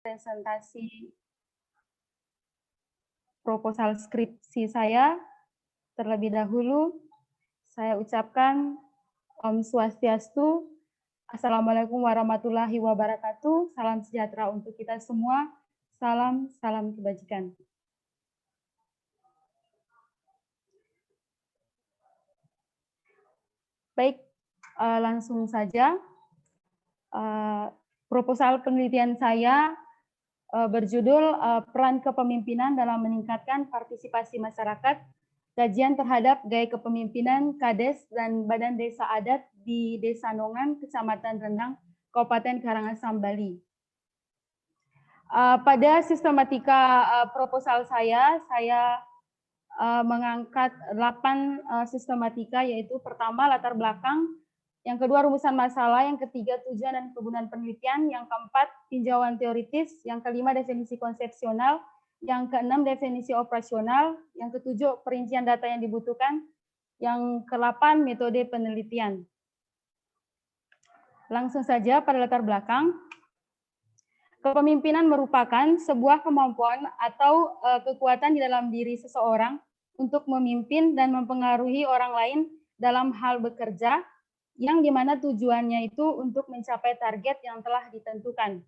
presentasi proposal skripsi saya. Terlebih dahulu, saya ucapkan Om Swastiastu, Assalamualaikum warahmatullahi wabarakatuh, salam sejahtera untuk kita semua, salam kebajikan. Baik, langsung saja. Proposal penelitian saya berjudul Peran Kepemimpinan dalam Meningkatkan Partisipasi Masyarakat, Kajian terhadap Gaya Kepemimpinan Kades dan Badan Desa Adat di Desa Nongan, Kecamatan Rendang, Kabupaten Karangasem, Bali. Pada sistematika proposal saya mengangkat 8 sistematika, yaitu pertama latar belakang, yang kedua rumusan masalah, yang ketiga tujuan dan kegunaan penelitian, yang keempat tinjauan teoritis, yang kelima definisi konsepsional, yang keenam definisi operasional, yang ketujuh perincian data yang dibutuhkan, yang ke-8 metode penelitian. Langsung saja pada latar belakang. Kepemimpinan merupakan sebuah kemampuan atau kekuatan di dalam diri seseorang untuk memimpin dan mempengaruhi orang lain dalam hal bekerja, yang dimana tujuannya itu untuk mencapai target yang telah ditentukan.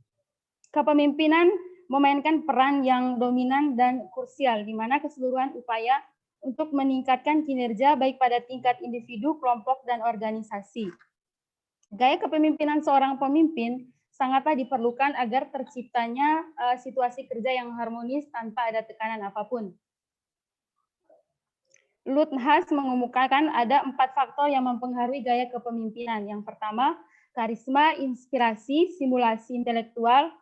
Kepemimpinan memainkan peran yang dominan dan krusial, di mana keseluruhan upaya untuk meningkatkan kinerja baik pada tingkat individu, kelompok, dan organisasi. Gaya kepemimpinan seorang pemimpin sangatlah diperlukan agar terciptanya situasi kerja yang harmonis tanpa ada tekanan apapun. Luthhaus mengemukakan ada 4 faktor yang mempengaruhi gaya kepemimpinan. Yang pertama, karisma, inspirasi, simulasi intelektual.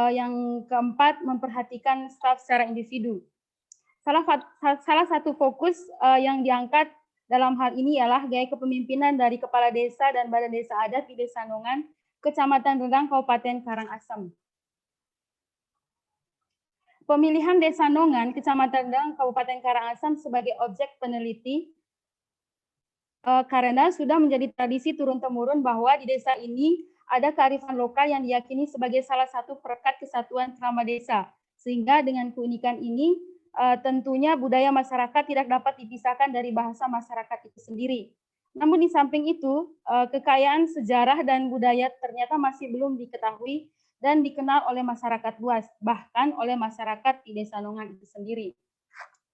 Yang keempat, memperhatikan staf secara individu. Salah satu fokus yang diangkat dalam hal ini ialah gaya kepemimpinan dari Kepala Desa dan Badan Desa Adat di Desa Nongan, Kecamatan Rendang, Kabupaten Karangasem. Pemilihan Desa Nongan, Kecamatan Rendang, Kabupaten Karangasem sebagai objek peneliti karena sudah menjadi tradisi turun-temurun bahwa di desa ini ada kearifan lokal yang diyakini sebagai salah satu perekat kesatuan selama desa. Sehingga dengan keunikan ini tentunya budaya masyarakat tidak dapat dipisahkan dari bahasa masyarakat itu sendiri. Namun di samping itu, kekayaan sejarah dan budaya ternyata masih belum diketahui dan dikenal oleh masyarakat luas, bahkan oleh masyarakat di Desa Nongan itu sendiri.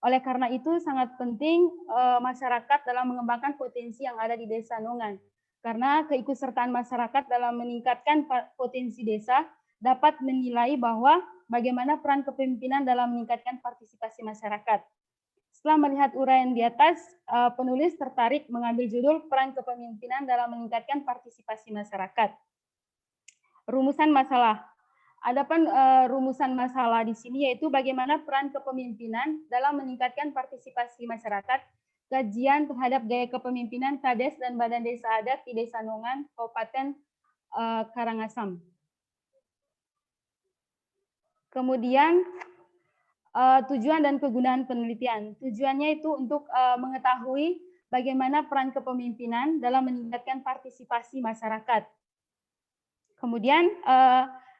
Oleh karena itu sangat penting masyarakat dalam mengembangkan potensi yang ada di Desa Nongan. Karena keikutsertaan masyarakat dalam meningkatkan potensi desa dapat menilai bahwa bagaimana peran kepemimpinan dalam meningkatkan partisipasi masyarakat. Setelah melihat uraian di atas, penulis tertarik mengambil judul Peran Kepemimpinan dalam Meningkatkan Partisipasi Masyarakat. Rumusan masalah. Adapun rumusan masalah di sini yaitu bagaimana peran kepemimpinan dalam meningkatkan partisipasi masyarakat, kajian terhadap gaya kepemimpinan Kades dan Badan Desa Adat di Desa Nongan, Kabupaten Karangasem. Kemudian tujuan dan kegunaan penelitian. Tujuannya itu untuk mengetahui bagaimana peran kepemimpinan dalam meningkatkan partisipasi masyarakat. Kemudian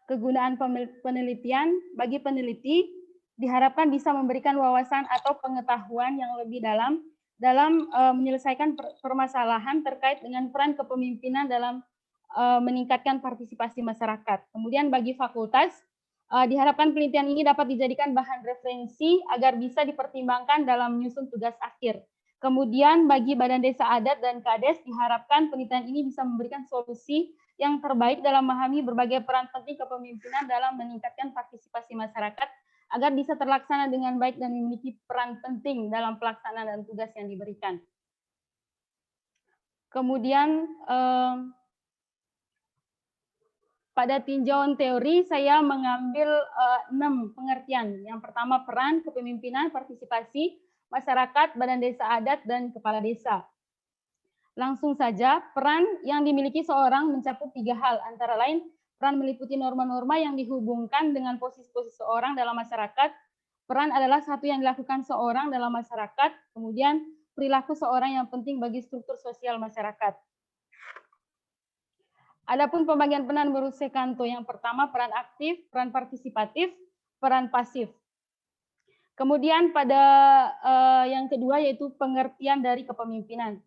kegunaan penelitian bagi peneliti diharapkan bisa memberikan wawasan atau pengetahuan yang lebih dalam menyelesaikan permasalahan terkait dengan peran kepemimpinan dalam meningkatkan partisipasi masyarakat. Kemudian bagi fakultas, diharapkan penelitian ini dapat dijadikan bahan referensi agar bisa dipertimbangkan dalam menyusun tugas akhir. Kemudian bagi Badan Desa Adat dan Kades, diharapkan penelitian ini bisa memberikan solusi yang terbaik dalam memahami berbagai peran penting kepemimpinan dalam meningkatkan partisipasi masyarakat agar bisa terlaksana dengan baik dan memiliki peran penting dalam pelaksanaan dan tugas yang diberikan. Kemudian pada tinjauan teori saya mengambil 6 pengertian. Yang pertama peran kepemimpinan, partisipasi masyarakat, Badan Desa Adat, dan Kepala Desa. Langsung saja, peran yang dimiliki seorang mencakup 3 hal, antara lain peran meliputi norma-norma yang dihubungkan dengan posisi-posisi seorang dalam masyarakat, peran adalah satu yang dilakukan seorang dalam masyarakat, kemudian perilaku seorang yang penting bagi struktur sosial masyarakat. Adapun pembagian peran menurut Sekanto, yang pertama peran aktif, peran partisipatif, peran pasif. Kemudian pada yang kedua yaitu pengertian dari kepemimpinan.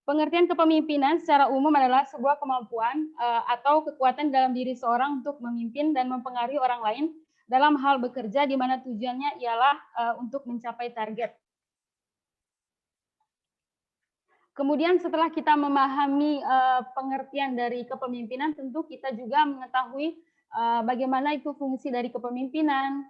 Pengertian kepemimpinan secara umum adalah sebuah kemampuan atau kekuatan dalam diri seorang untuk memimpin dan mempengaruhi orang lain dalam hal bekerja, di mana tujuannya ialah untuk mencapai target. Kemudian setelah kita memahami pengertian dari kepemimpinan, tentu kita juga mengetahui bagaimana itu fungsi dari kepemimpinan,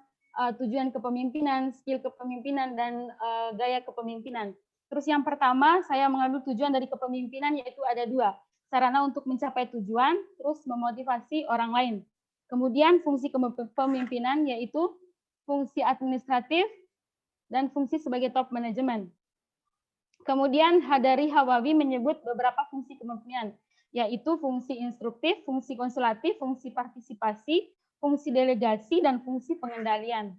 tujuan kepemimpinan, skill kepemimpinan, dan gaya kepemimpinan. Terus yang pertama, saya mengambil tujuan dari kepemimpinan, yaitu ada dua. Sarana untuk mencapai tujuan, terus memotivasi orang lain. Kemudian fungsi kepemimpinan, yaitu fungsi administratif dan fungsi sebagai top management. Kemudian Hadari Hawawi menyebut beberapa fungsi kepemimpinan, yaitu fungsi instruktif, fungsi konsulatif, fungsi partisipasi, fungsi delegasi, dan fungsi pengendalian.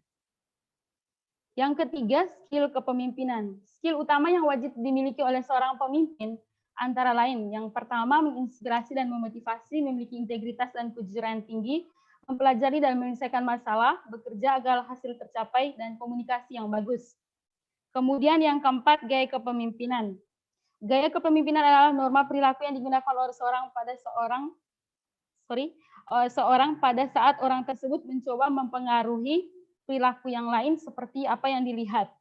Yang ketiga, skill kepemimpinan. Skill utama yang wajib dimiliki oleh seorang pemimpin antara lain, yang pertama menginspirasi dan memotivasi, memiliki integritas dan kejujuran tinggi, mempelajari dan menyelesaikan masalah, bekerja agar hasil tercapai, dan komunikasi yang bagus. Kemudian yang keempat, gaya kepemimpinan. Gaya kepemimpinan adalah norma perilaku yang digunakan oleh seorang pada saat orang tersebut mencoba mempengaruhi perilaku yang lain seperti apa yang dilihat.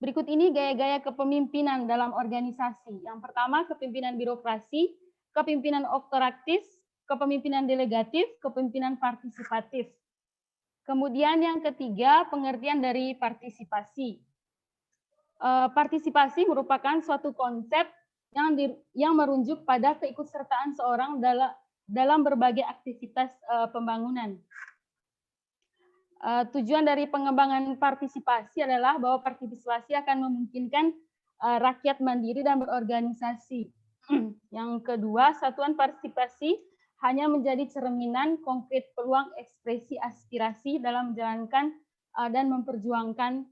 Berikut ini gaya-gaya kepemimpinan dalam organisasi. Yang pertama, kepemimpinan birokrasi, kepemimpinan otoraktis, kepemimpinan delegatif, kepemimpinan partisipatif. Kemudian yang ketiga, pengertian dari partisipasi. Partisipasi merupakan suatu konsep yang merujuk pada keikutsertaan seorang dalam berbagai aktivitas pembangunan. Tujuan dari pengembangan partisipasi adalah bahwa partisipasi akan memungkinkan rakyat mandiri dan berorganisasi. Yang kedua, satuan partisipasi hanya menjadi cerminan konkret peluang ekspresi aspirasi dalam menjalankan dan memperjuangkan.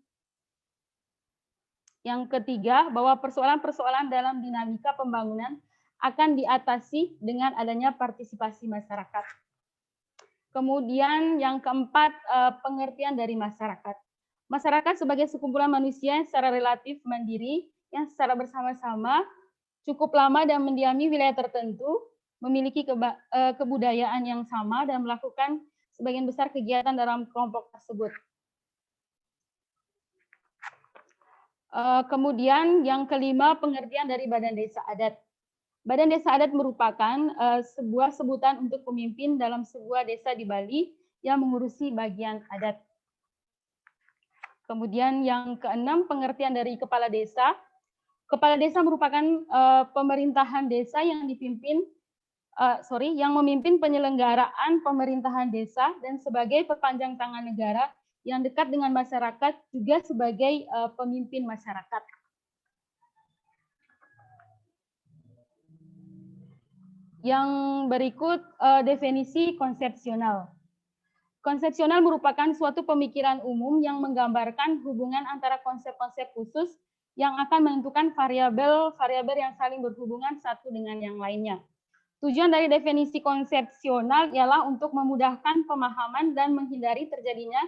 Yang ketiga, bahwa persoalan-persoalan dalam dinamika pembangunan akan diatasi dengan adanya partisipasi masyarakat. Kemudian yang keempat, pengertian dari masyarakat. Masyarakat sebagai sekumpulan manusia yang secara relatif mandiri, yang secara bersama-sama cukup lama dan mendiami wilayah tertentu, memiliki kebudayaan yang sama dan melakukan sebagian besar kegiatan dalam kelompok tersebut. Kemudian yang kelima, pengertian dari Badan Desa Adat. Badan Desa Adat merupakan sebuah sebutan untuk pemimpin dalam sebuah desa di Bali yang mengurusi bagian adat. Kemudian yang keenam, pengertian dari Kepala Desa. Kepala Desa merupakan pemerintahan desa yang memimpin penyelenggaraan pemerintahan desa dan sebagai perpanjang tangan negara yang dekat dengan masyarakat, juga sebagai pemimpin masyarakat. Yang berikut definisi konsepsional. Konsepsional merupakan suatu pemikiran umum yang menggambarkan hubungan antara konsep-konsep khusus yang akan menentukan variabel-variabel yang saling berhubungan satu dengan yang lainnya. Tujuan dari definisi konsepsional ialah untuk memudahkan pemahaman dan menghindari terjadinya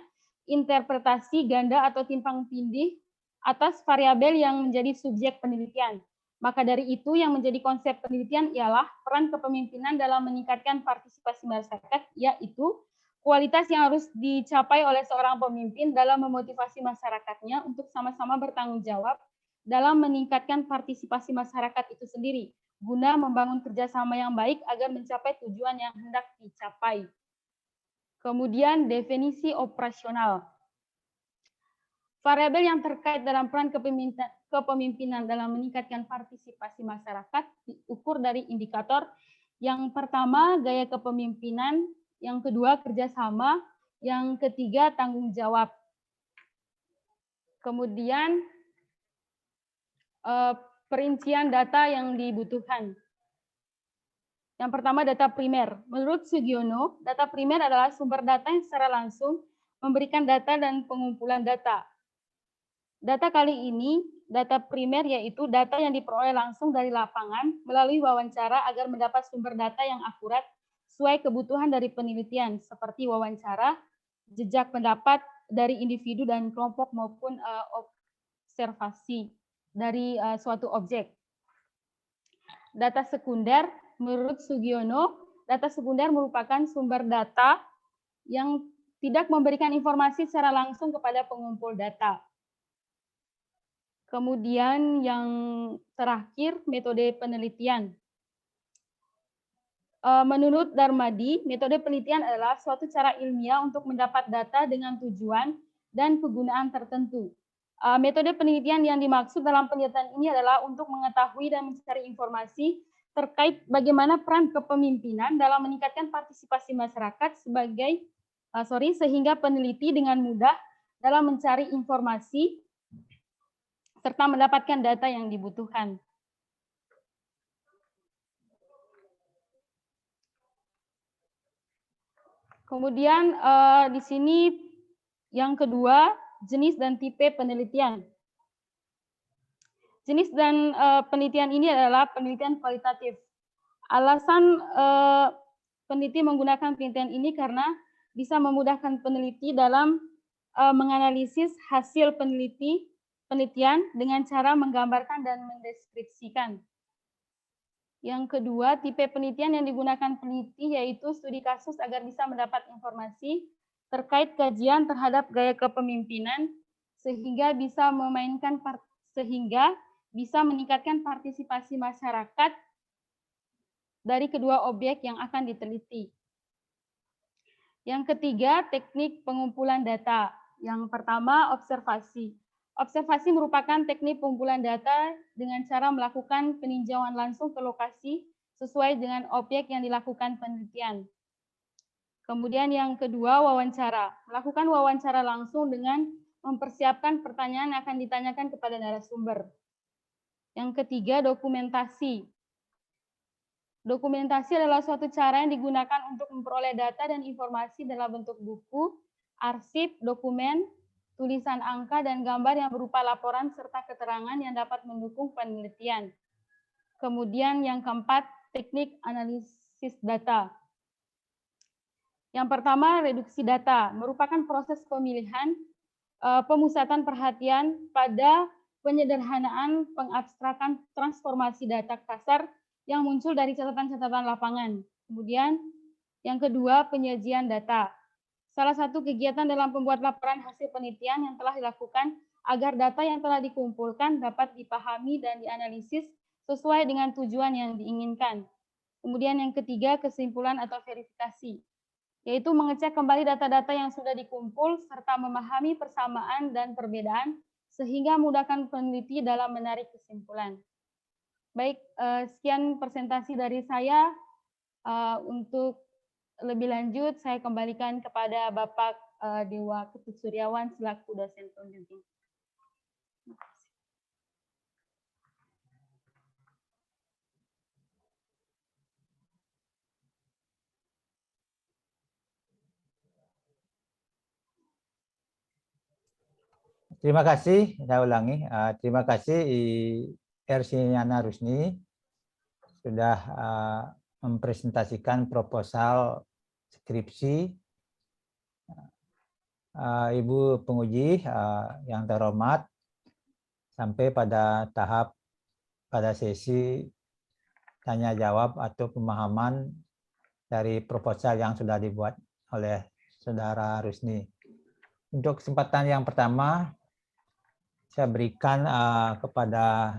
interpretasi ganda atau timpang tindih atas variabel yang menjadi subjek penelitian. Maka dari itu yang menjadi konsep penelitian ialah peran kepemimpinan dalam meningkatkan partisipasi masyarakat, yaitu kualitas yang harus dicapai oleh seorang pemimpin dalam memotivasi masyarakatnya untuk sama-sama bertanggung jawab dalam meningkatkan partisipasi masyarakat itu sendiri, guna membangun kerjasama yang baik agar mencapai tujuan yang hendak dicapai. Kemudian definisi operasional. Variabel yang terkait dalam peran kepemimpinan dalam meningkatkan partisipasi masyarakat diukur dari indikator. Yang pertama, gaya kepemimpinan. Yang kedua, kerjasama. Yang ketiga, tanggung jawab. Kemudian perincian data yang dibutuhkan. Yang pertama, data primer. Menurut Sugiono, data primer adalah sumber data yang secara langsung memberikan data dan pengumpulan data. Data kali ini, data primer yaitu data yang diperoleh langsung dari lapangan melalui wawancara agar mendapat sumber data yang akurat sesuai kebutuhan dari penelitian, seperti wawancara, jejak pendapat dari individu dan kelompok maupun observasi dari suatu objek. Data sekunder, menurut Sugiono, data sekunder merupakan sumber data yang tidak memberikan informasi secara langsung kepada pengumpul data. Kemudian yang terakhir, metode penelitian. Menurut Darmadi, metode penelitian adalah suatu cara ilmiah untuk mendapat data dengan tujuan dan kegunaan tertentu. Metode penelitian yang dimaksud dalam penelitian ini adalah untuk mengetahui dan mencari informasi terkait bagaimana peran kepemimpinan dalam meningkatkan partisipasi masyarakat sehingga peneliti dengan mudah dalam mencari informasi serta mendapatkan data yang dibutuhkan. Kemudian di sini yang kedua, jenis dan tipe penelitian. Jenis dan penelitian ini adalah penelitian kualitatif. Alasan peneliti menggunakan penelitian ini karena bisa memudahkan peneliti dalam menganalisis hasil penelitian dengan cara menggambarkan dan mendeskripsikan. Yang kedua, tipe penelitian yang digunakan peneliti yaitu studi kasus agar bisa mendapat informasi terkait kajian terhadap gaya kepemimpinan sehingga bisa meningkatkan partisipasi masyarakat dari kedua objek yang akan diteliti. Yang ketiga, teknik pengumpulan data. Yang pertama, observasi. Observasi merupakan teknik pengumpulan data dengan cara melakukan peninjauan langsung ke lokasi sesuai dengan objek yang dilakukan penelitian. Kemudian yang kedua, wawancara. Melakukan wawancara langsung dengan mempersiapkan pertanyaan yang akan ditanyakan kepada narasumber. Yang ketiga, dokumentasi. Dokumentasi adalah suatu cara yang digunakan untuk memperoleh data dan informasi dalam bentuk buku, arsip, dokumen, tulisan angka, dan gambar yang berupa laporan serta keterangan yang dapat mendukung penelitian. Kemudian yang keempat, teknik analisis data. Yang pertama, reduksi data, merupakan proses pemilihan, pemusatan perhatian pada penyederhanaan, pengabstrakan, transformasi data kasar yang muncul dari catatan-catatan lapangan. Kemudian yang kedua, penyajian data. Salah satu kegiatan dalam pembuat laporan hasil penelitian yang telah dilakukan agar data yang telah dikumpulkan dapat dipahami dan dianalisis sesuai dengan tujuan yang diinginkan. Kemudian yang ketiga, kesimpulan atau verifikasi, yaitu mengecek kembali data-data yang sudah dikumpul serta memahami persamaan dan perbedaan sehingga memudahkan peneliti dalam menarik kesimpulan. Baik, sekian presentasi dari saya. Untuk lebih lanjut, saya kembalikan kepada Bapak Dewa Ketut Suryawan selaku dosen pembimbing. Terima kasih, saya ulangi. Terima kasih Ersiana Rusni sudah mempresentasikan proposal skripsi. Ibu penguji yang terhormat, sampai pada tahap pada sesi tanya jawab atau pemahaman dari proposal yang sudah dibuat oleh Saudara Rusni. Untuk kesempatan yang pertama, saya berikan kepada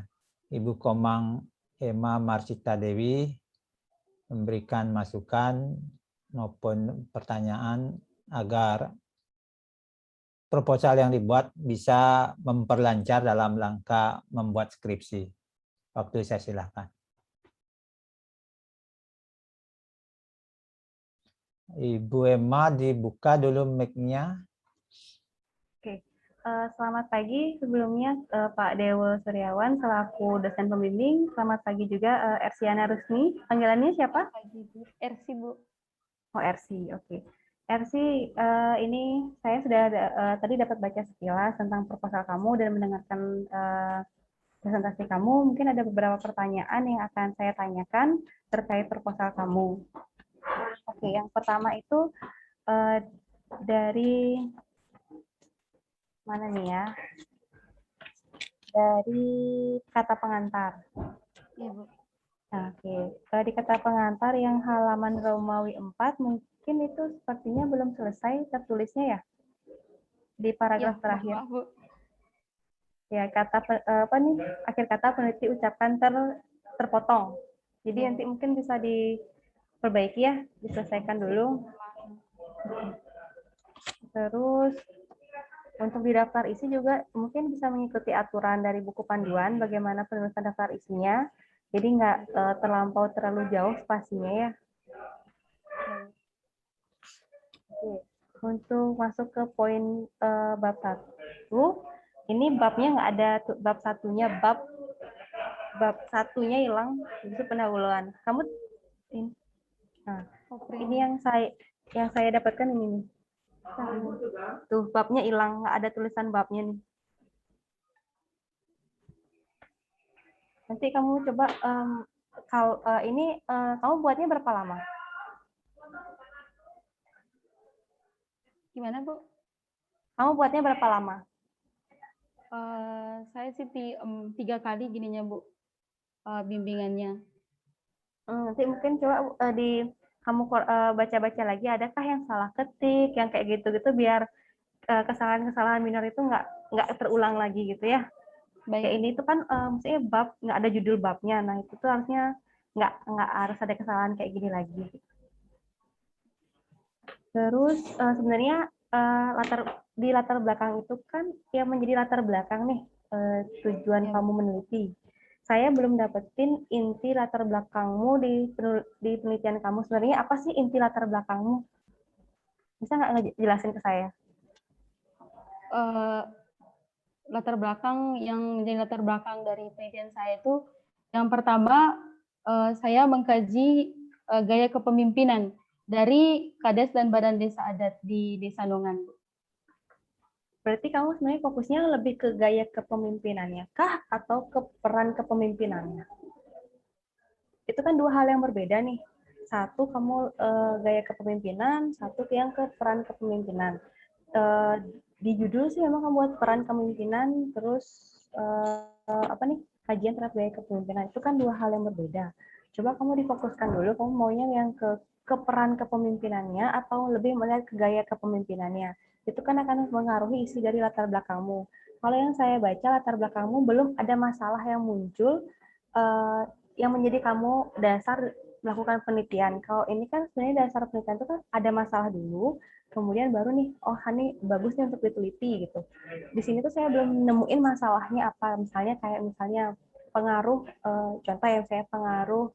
Ibu Komang Emma Marsita Dewi memberikan masukan maupun pertanyaan agar proposal yang dibuat bisa memperlancar dalam langkah membuat skripsi. Waktu saya silakan. Ibu Emma, dibuka dulu mic-nya. Oke, selamat pagi sebelumnya Pak Dewa Suryawan selaku dosen pembimbing. Selamat pagi juga Ersiana Rusni. Panggilannya siapa? Ersi, Bu. Oh, Ersi, oke. RC, ini saya sudah tadi dapat baca sekilas tentang proposal kamu dan mendengarkan presentasi kamu. Mungkin ada beberapa pertanyaan yang akan saya tanyakan terkait proposal kamu. Oke, yang pertama itu dari mana nih ya? Dari kata pengantar. Iya, Bu. Nah, oke, di kata pengantar yang halaman Romawi 4 mungkin itu sepertinya belum selesai tertulisnya ya di Iya, paragraf mohon terakhir. maaf, Bu. Ya, kata apa nih? Akhir kata peneliti ucapkan terpotong. Jadi Iya, nanti Bu. mungkin bisa diperbaiki ya, diselesaikan dulu. Terus untuk di daftar isi juga mungkin bisa mengikuti aturan dari buku panduan bagaimana penulisan daftar isinya. Jadi nggak terlalu jauh spasinya ya. Iya, Bu. Oke. Untuk masuk ke poin bab 1, ini babnya nggak ada bab satunya, bab satunya hilang, itu pendahuluan. Kamu ini, nah, ini yang saya dapatkan ini nih. Tuh babnya hilang, nggak ada tulisan babnya nih. Nanti kamu coba kalau ini kamu buatnya berapa lama? Gimana, Bu? Kamu buatnya berapa lama? Saya sih 3 kali gininya, Bu, bimbingannya. Nanti mungkin coba kamu baca-baca lagi, adakah yang salah ketik, yang kayak gitu-gitu, biar kesalahan-kesalahan minor itu nggak terulang lagi gitu ya. Baik, Kayak Bu. ini tuh kan maksudnya bab nggak ada judul babnya, nah itu tuh harusnya nggak harus ada kesalahan kayak gini lagi. Terus sebenarnya di latar belakang itu kan yang menjadi latar belakang nih tujuan Iya, kamu Bu. meneliti. Saya belum dapetin inti latar belakangmu di penelitian kamu. Sebenarnya apa sih inti latar belakangmu? Bisa nggak ngejelasin ke saya? Latar belakang yang menjadi latar belakang dari penelitian saya itu, yang pertama saya mengkaji gaya kepemimpinan dari Kades dan Badan Desa Adat di Desa Nongan. Berarti kamu sebenarnya fokusnya lebih ke gaya kepemimpinannya kah atau ke peran kepemimpinannya? Itu kan dua hal yang berbeda nih. Satu kamu gaya kepemimpinan, satu yang ke peran kepemimpinan. Di judul sih memang kamu buat peran kepemimpinan, terus apa nih, kajian terhadap gaya kepemimpinan. Itu kan dua hal yang berbeda. Coba kamu difokuskan dulu, kamu maunya yang ke peran kepemimpinannya atau lebih melihat ke gaya kepemimpinannya. Itu kan akan mengaruhi isi dari latar belakangmu. Kalau yang saya baca, latar belakangmu belum ada masalah yang muncul yang menjadi kamu dasar melakukan penelitian. Kalau ini kan sebenarnya dasar penelitian itu kan ada masalah dulu, kemudian baru nih, oh ini bagus nih untuk diteliti gitu. Di sini tuh saya belum nemuin masalahnya apa, misalnya kayak pengaruh, contoh yang saya pengaruh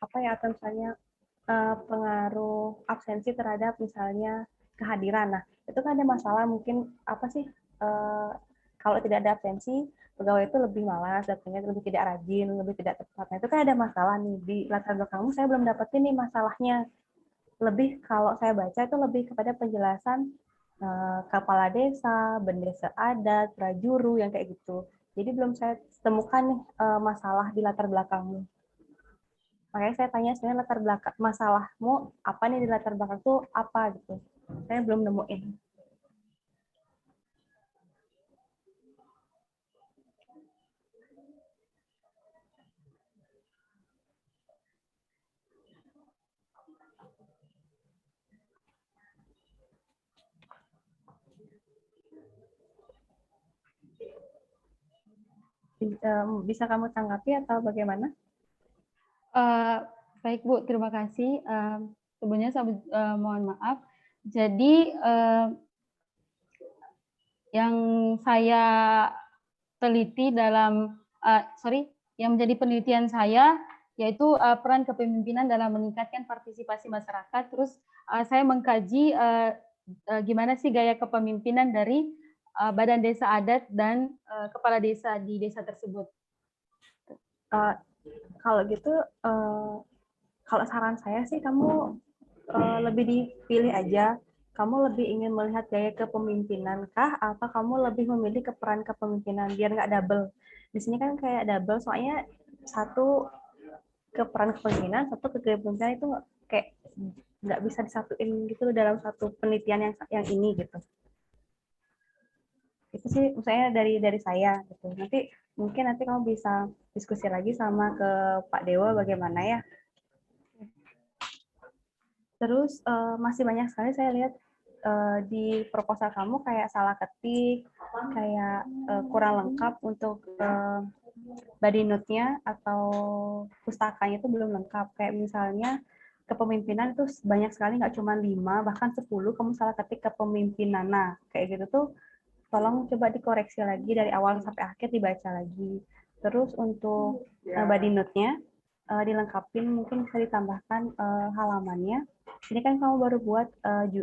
apa ya, atau misalnya pengaruh absensi terhadap misalnya kehadiran. Nah, itu kan ada masalah mungkin apa sih, kalau tidak ada absensi, pegawai itu lebih malas, datangnya lebih tidak rajin, lebih tidak tepat. Nah, itu kan ada masalah nih. Di latar belakangmu saya belum dapetin nih masalahnya. Lebih kalau saya baca itu lebih kepada penjelasan kepala desa, bendesa adat, prajuru, yang kayak gitu. Jadi belum saya temukan nih masalah di latar belakangmu. Makanya saya tanya sebenarnya latar belakang masalahmu apa nih di latar belakang tuh apa gitu. Saya belum nemuin. Bisa kamu tanggapi atau bagaimana? Baik, Bu, terima kasih. Sebelumnya saya mohon maaf. Jadi yang saya teliti yang menjadi penelitian saya yaitu peran kepemimpinan dalam meningkatkan partisipasi masyarakat. Terus saya mengkaji gimana sih gaya kepemimpinan dari Badan Desa Adat dan kepala desa di desa tersebut. Kalau gitu, kalau saran saya sih kamu lebih dipilih aja. Kamu lebih ingin melihat gaya kepemimpinan kah, atau kamu lebih memilih ke peran kepemimpinan biar nggak double? Di sini kan kayak double, soalnya satu ke peran kepemimpinan, satu ke kepemimpinan itu kayak nggak bisa disatuin gitu dalam satu penelitian yang ini gitu. Itu sih misalnya dari saya gitu. Mungkin nanti kamu bisa diskusi lagi sama ke Pak Dewa bagaimana ya. Terus masih banyak sekali saya lihat di proposal kamu kayak salah ketik, kayak kurang lengkap untuk body note-nya atau pustakanya itu belum lengkap. Kayak misalnya kepemimpinan itu banyak sekali, nggak cuma 5, bahkan 10 kamu salah ketik kepemimpinan. Nah, kayak gitu tuh tolong coba dikoreksi lagi dari awal sampai akhir, dibaca lagi. Terus untuk body note-nya dilengkapin, mungkin bisa ditambahkan halamannya. Ini kan kamu baru buat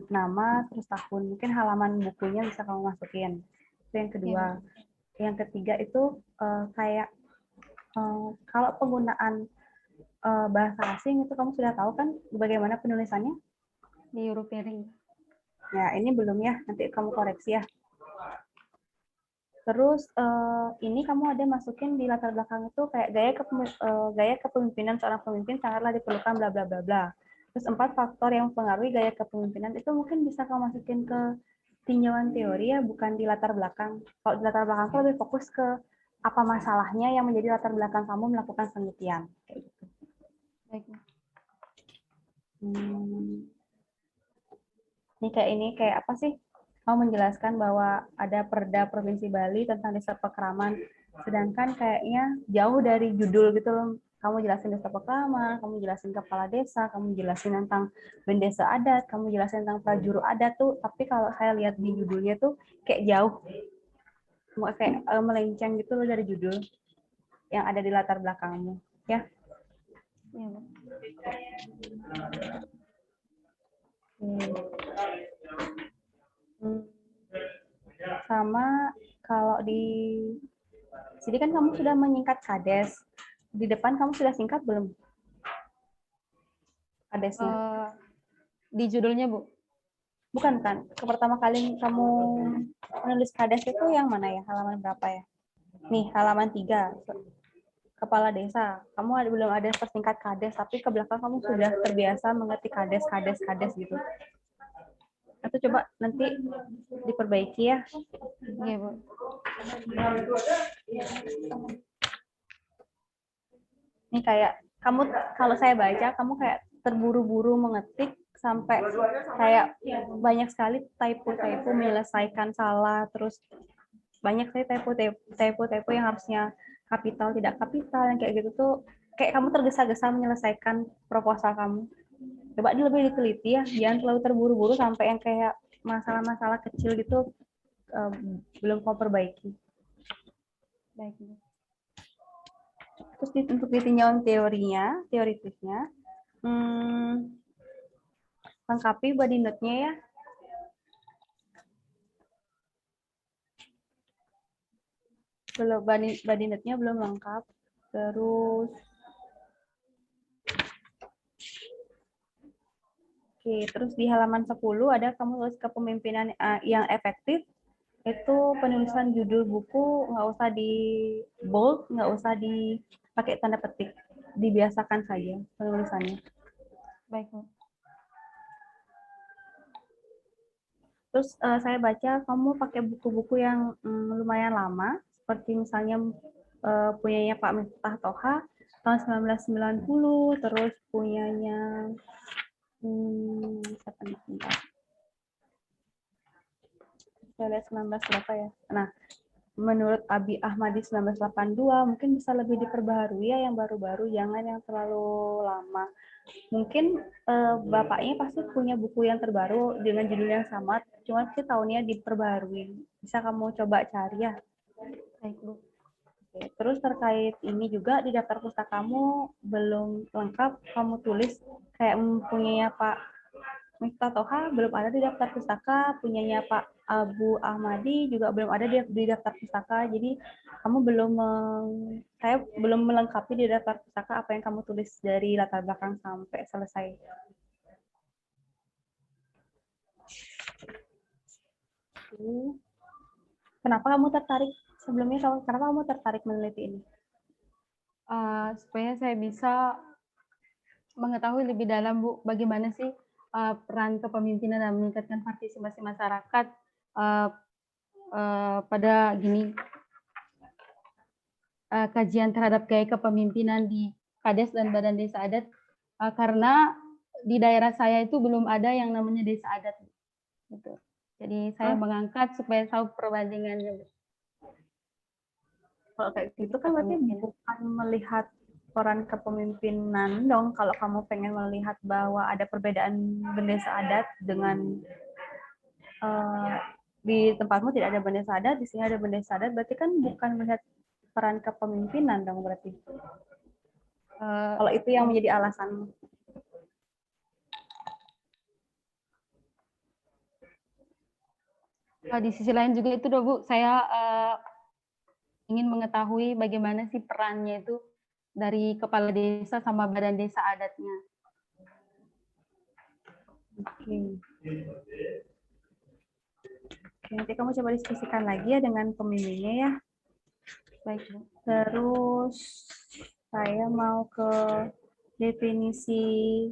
nama terus tahun, mungkin halaman bukunya bisa kamu masukin. Itu yang kedua. Yang ketiga itu kayak kalau penggunaan bahasa asing itu kamu sudah tahu kan bagaimana penulisannya? Di European. Ya, ini belum ya, nanti kamu koreksi ya. Terus ini kamu ada masukin di latar belakang itu kayak gaya kepemimpinan seorang pemimpin sangatlah diperlukan bla bla bla bla. Terus 4 faktor yang mempengaruhi gaya kepemimpinan itu mungkin bisa kamu masukin ke tinjauan teori ya, bukan di latar belakang. Kalau di latar belakang itu lebih fokus ke apa masalahnya yang menjadi latar belakang kamu melakukan penelitian kayak gitu. Baik. Ini kayak apa sih? Mau menjelaskan bahwa ada Perda Provinsi Bali tentang desa pekraman, sedangkan kayaknya jauh dari judul gitu loh. Kamu jelasin desa pekraman, kamu jelasin kepala desa, kamu jelasin tentang bendesa adat, kamu jelasin tentang prajuru adat tuh, tapi kalau saya lihat di judulnya tuh kayak jauh, kayak melenceng gitu loh dari judul yang ada di latar belakangmu, ya. Ya, Bu. Sama kalau di sini kan kamu sudah menyingkat kades. Di depan kamu sudah singkat belum? Kadesnya. Di judulnya, Bu. Bukan kan? Pertama kali kamu menulis kades itu yang mana ya? Halaman berapa ya? Nih, halaman 3. Kepala desa. Kamu belum ada persingkat kades, tapi ke belakang kamu sudah terbiasa mengetik kades gitu. Itu coba nanti diperbaiki ya. Iya, Bu. Ini kayak kamu, kalau saya baca kamu kayak terburu-buru mengetik sampai kayak banyak sekali typo menyelesaikan salah, terus banyak sekali typo yang harusnya kapital tidak kapital, yang kayak gitu tuh kayak kamu tergesa-gesa menyelesaikan proposal kamu. Coba lebih diteliti ya, jangan terlalu terburu-buru sampai yang kayak masalah-masalah kecil gitu belum kamu perbaiki. Baik, Bu. Terus untuk ditinjauan teoritisnya, lengkapi body note-nya ya. Belum, body note-nya belum lengkap. Terus, oke, terus di halaman 10 ada kamu tulis kepemimpinan yang efektif. Itu penulisan judul buku nggak usah di bold, nggak usah dipakai tanda petik, dibiasakan saja penulisannya. Baik, Bu. Terus saya baca kamu pakai buku-buku yang lumayan lama, seperti misalnya punyanya Pak Miftah Toha tahun 1990, terus punyanya siapa nih? Saya lihat 19 berapa ya? Nah, menurut Abi Ahmadi 1982 mungkin bisa lebih diperbaharui ya yang baru-baru, jangan yang terlalu lama. Mungkin bapaknya pasti punya buku yang terbaru dengan judul yang sama, cuma sih tahunnya diperbaharui. Bisa kamu coba cari ya. Baik, Bu. Oke, terus terkait ini juga di daftar pustakamu belum lengkap, kamu tulis kayak mempunyai Pak Miftah Toha belum ada di daftar pustaka, punyanya Pak Abu Ahmadi juga belum ada di daftar pustaka. Jadi kamu saya belum melengkapi di daftar pustaka apa yang kamu tulis dari latar belakang sampai selesai. Kenapa kamu tertarik sebelumnya? Kenapa kamu tertarik meneliti ini? Supaya saya bisa mengetahui lebih dalam, Bu, bagaimana sih peran kepemimpinan dalam meningkatkan partisipasi masyarakat pada kajian terhadap gaya kepemimpinan di Kades dan Badan Desa Adat, karena di daerah saya itu belum ada yang namanya desa adat, gitu. Jadi saya mengangkat supaya tahu perbandingannya. Kalau kayak gitu kan berarti bukan melihat peran kepemimpinan dong. Kalau kamu pengen melihat bahwa ada perbedaan bendesa adat dengan di tempatmu tidak ada bendesa adat, di sini ada bendesa adat, berarti kan bukan melihat peran kepemimpinan dong berarti. Kalau itu yang menjadi alasan. Di sisi lain juga itu, Bu, saya ingin mengetahui bagaimana sih perannya itu dari kepala desa sama badan desa adatnya. Oke, nanti kamu coba diskusikan lagi ya dengan pemimpinnya ya. Baik, Bu. Terus saya mau ke definisi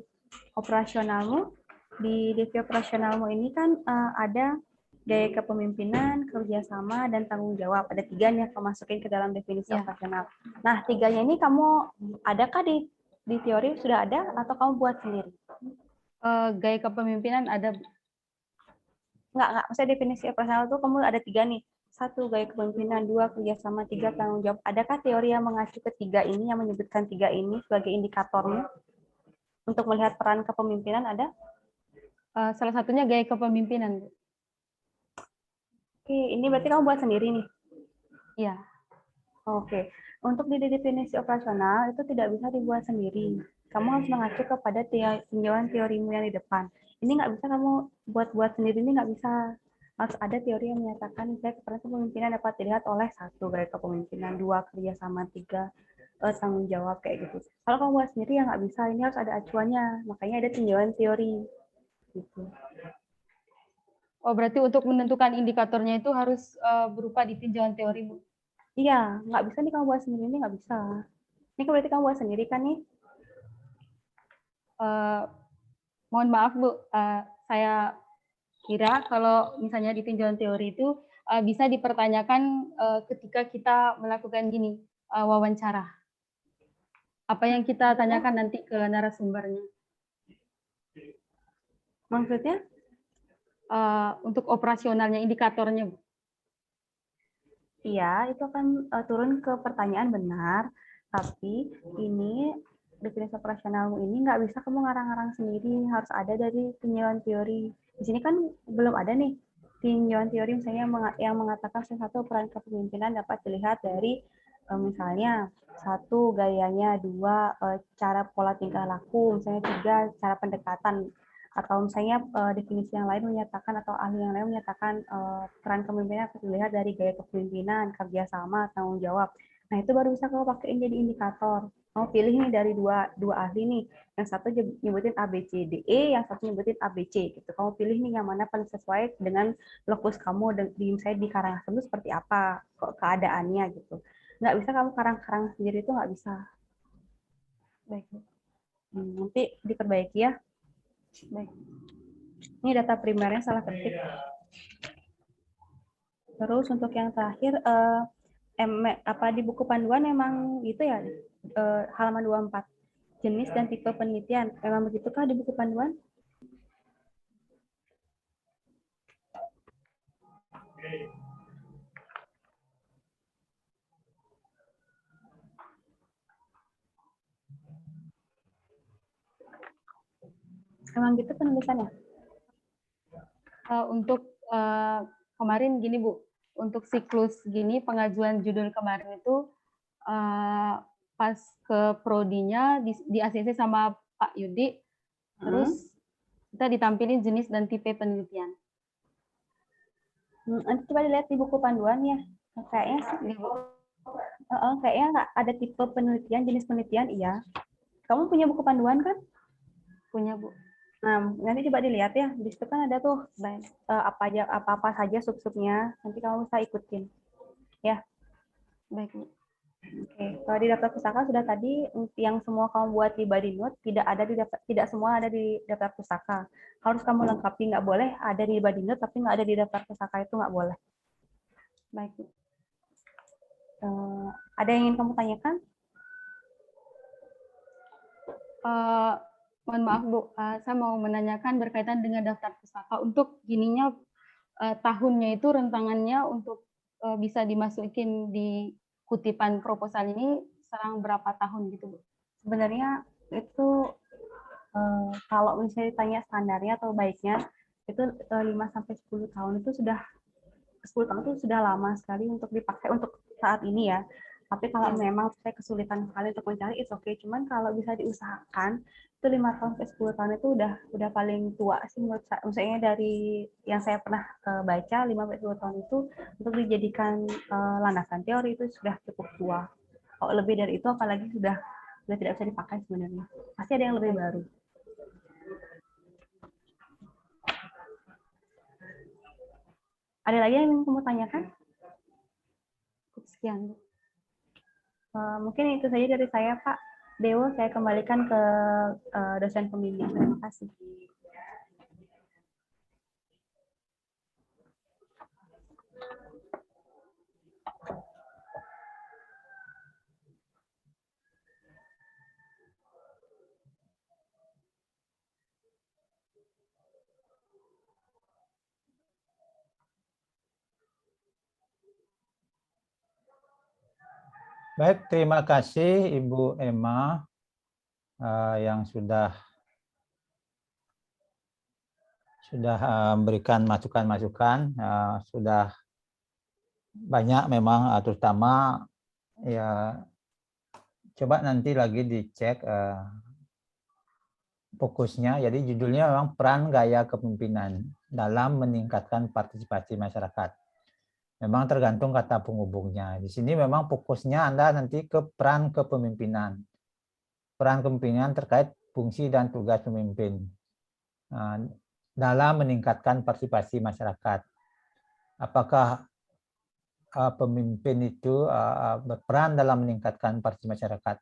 operasionalmu. Di definisi operasionalmu ini kan ada gaya kepemimpinan, kerjasama, dan tanggung jawab. Ada 3 nih yang kamu masukin ke dalam definisi operasional. Nah, 3-nya ini kamu adakah di teori sudah ada atau kamu buat sendiri? Gaya kepemimpinan ada. Enggak. Maksudnya definisi operasional itu kamu ada 3 nih. 1, gaya kepemimpinan, 2, kerjasama, 3, tanggung jawab. Adakah teori yang mengacu ke 3 ini, yang menyebutkan 3 ini sebagai indikatornya untuk melihat peran kepemimpinan ada? Salah satunya gaya kepemimpinan, Bu. Oke, ini berarti kamu buat sendiri nih? Iya. Oke, untuk di definisi operasional itu tidak bisa dibuat sendiri. Kamu harus mengacu kepada tinjauan teorimu yang di depan. Ini nggak bisa kamu buat sendiri, ini nggak bisa. Harus ada teori yang menyatakan misalnya peran kepemimpinan dapat dilihat oleh 1, gaya kepemimpinan, 2, kerjasama, 3, tanggung jawab kayak gitu. Kalau kamu buat sendiri ya nggak bisa, ini harus ada acuannya. Makanya ada tinjauan teori. Gitu. Oh, berarti untuk menentukan indikatornya itu harus berupa di tinjauan teori, Bu? Iya, nggak bisa nih kamu buat sendiri, ini nggak bisa. Ini berarti kamu buat sendiri kan nih? Mohon maaf, Bu, saya kira kalau misalnya di tinjauan teori itu bisa dipertanyakan ketika kita melakukan wawancara. Apa yang kita tanyakan nanti ke narasumbernya? Maksudnya? Untuk operasionalnya, indikatornya, Bu. Iya, itu akan turun ke pertanyaan benar, tapi ini definisi operasionalmu ini nggak bisa kamu ngarang-ngarang sendiri, harus ada dari tinjauan teori. Di sini kan belum ada nih tinjauan teori misalnya yang mengatakan salah satu peran kepemimpinan dapat dilihat dari misalnya 1, gayanya, 2, cara pola tingkah laku, misalnya 3, cara pendekatan. Atau misalnya definisi yang lain menyatakan atau ahli yang lain menyatakan peran kepemimpinan akan dilihat dari gaya kepemimpinan, kerjasama, tanggung jawab. Nah, itu baru bisa kamu pakaiin jadi indikator. Kamu pilih nih dari dua ahli nih. Yang satu nyebutin A, B, C, D, E, yang satu nyebutin A, B, C. Gitu. Kamu pilih nih yang mana paling sesuai dengan lokus kamu, misalnya di Karangasem itu seperti apa keadaannya gitu. Nggak bisa kamu karang-karang sendiri, itu nggak bisa. Baik. Nanti diperbaiki ya. Baik. Ini data primernya salah ketik. Terus untuk yang terakhir, di buku panduan memang gitu ya, halaman 24. Jenis dan tipe penelitian. Memang begitukah di buku panduan? Memang gitu penulisannya? Untuk kemarin gini, Bu, untuk siklus gini pengajuan judul kemarin itu pas ke prodinya di ACC sama Pak Yudi, terus kita ditampilin jenis dan tipe penelitian. Nanti coba dilihat di buku panduan ya. Kayaknya sih, kayaknya nggak ada tipe penelitian, jenis penelitian, iya. Kamu punya buku panduan kan? Punya, Bu. Nah, nanti coba dilihat ya. Di situ kan ada tuh apa-apa saja sub-subnya. Nanti kamu bisa ikutin. Ya. Baik, Bu. Oke. Kalau di daftar pustaka sudah tadi yang semua kamu buat di body note tidak semua ada di daftar pustaka. Harus kamu lengkapi, nggak boleh ada di body note tapi nggak ada di daftar pustaka, itu nggak boleh. Baik, Bu. Ada yang ingin kamu tanyakan? Mohon maaf, Bu, saya mau menanyakan berkaitan dengan daftar pustaka. Untuk gininya tahunnya itu rentangannya untuk bisa dimasukin di kutipan proposal ini selang berapa tahun gitu, Bu? Sebenarnya itu kalau misalnya ditanya standarnya atau baiknya itu 5-10 tahun itu sudah 10 tahun itu sudah lama sekali untuk dipakai untuk saat ini ya. Tapi kalau memang saya kesulitan sekali untuk mencari, it's okay. Cuman kalau bisa diusahakan, itu 5 tahun sampai 10 tahun itu udah paling tua sih menurut saya. Maksudnya dari yang saya pernah baca, 5-10 tahun itu untuk dijadikan landasan teori itu sudah cukup tua. Kalau lebih dari itu apalagi sudah tidak bisa dipakai sebenarnya. Pasti ada yang lebih baru. Ada lagi yang ingin kamu tanyakan? Sekian, Bu. Mungkin itu saja dari saya, Pak Dewo. Saya kembalikan ke dosen pembimbing. Terima kasih. Baik, terima kasih Ibu Emma yang sudah memberikan masukan-masukan, sudah banyak memang, terutama ya coba nanti lagi dicek fokusnya. Jadi judulnya memang peran gaya kepemimpinan dalam meningkatkan partisipasi masyarakat. Memang tergantung kata penghubungnya. Di sini memang fokusnya Anda nanti ke peran kepemimpinan. Peran kepemimpinan terkait fungsi dan tugas pemimpin dalam meningkatkan partisipasi masyarakat. Apakah pemimpin itu berperan dalam meningkatkan partisipasi masyarakat?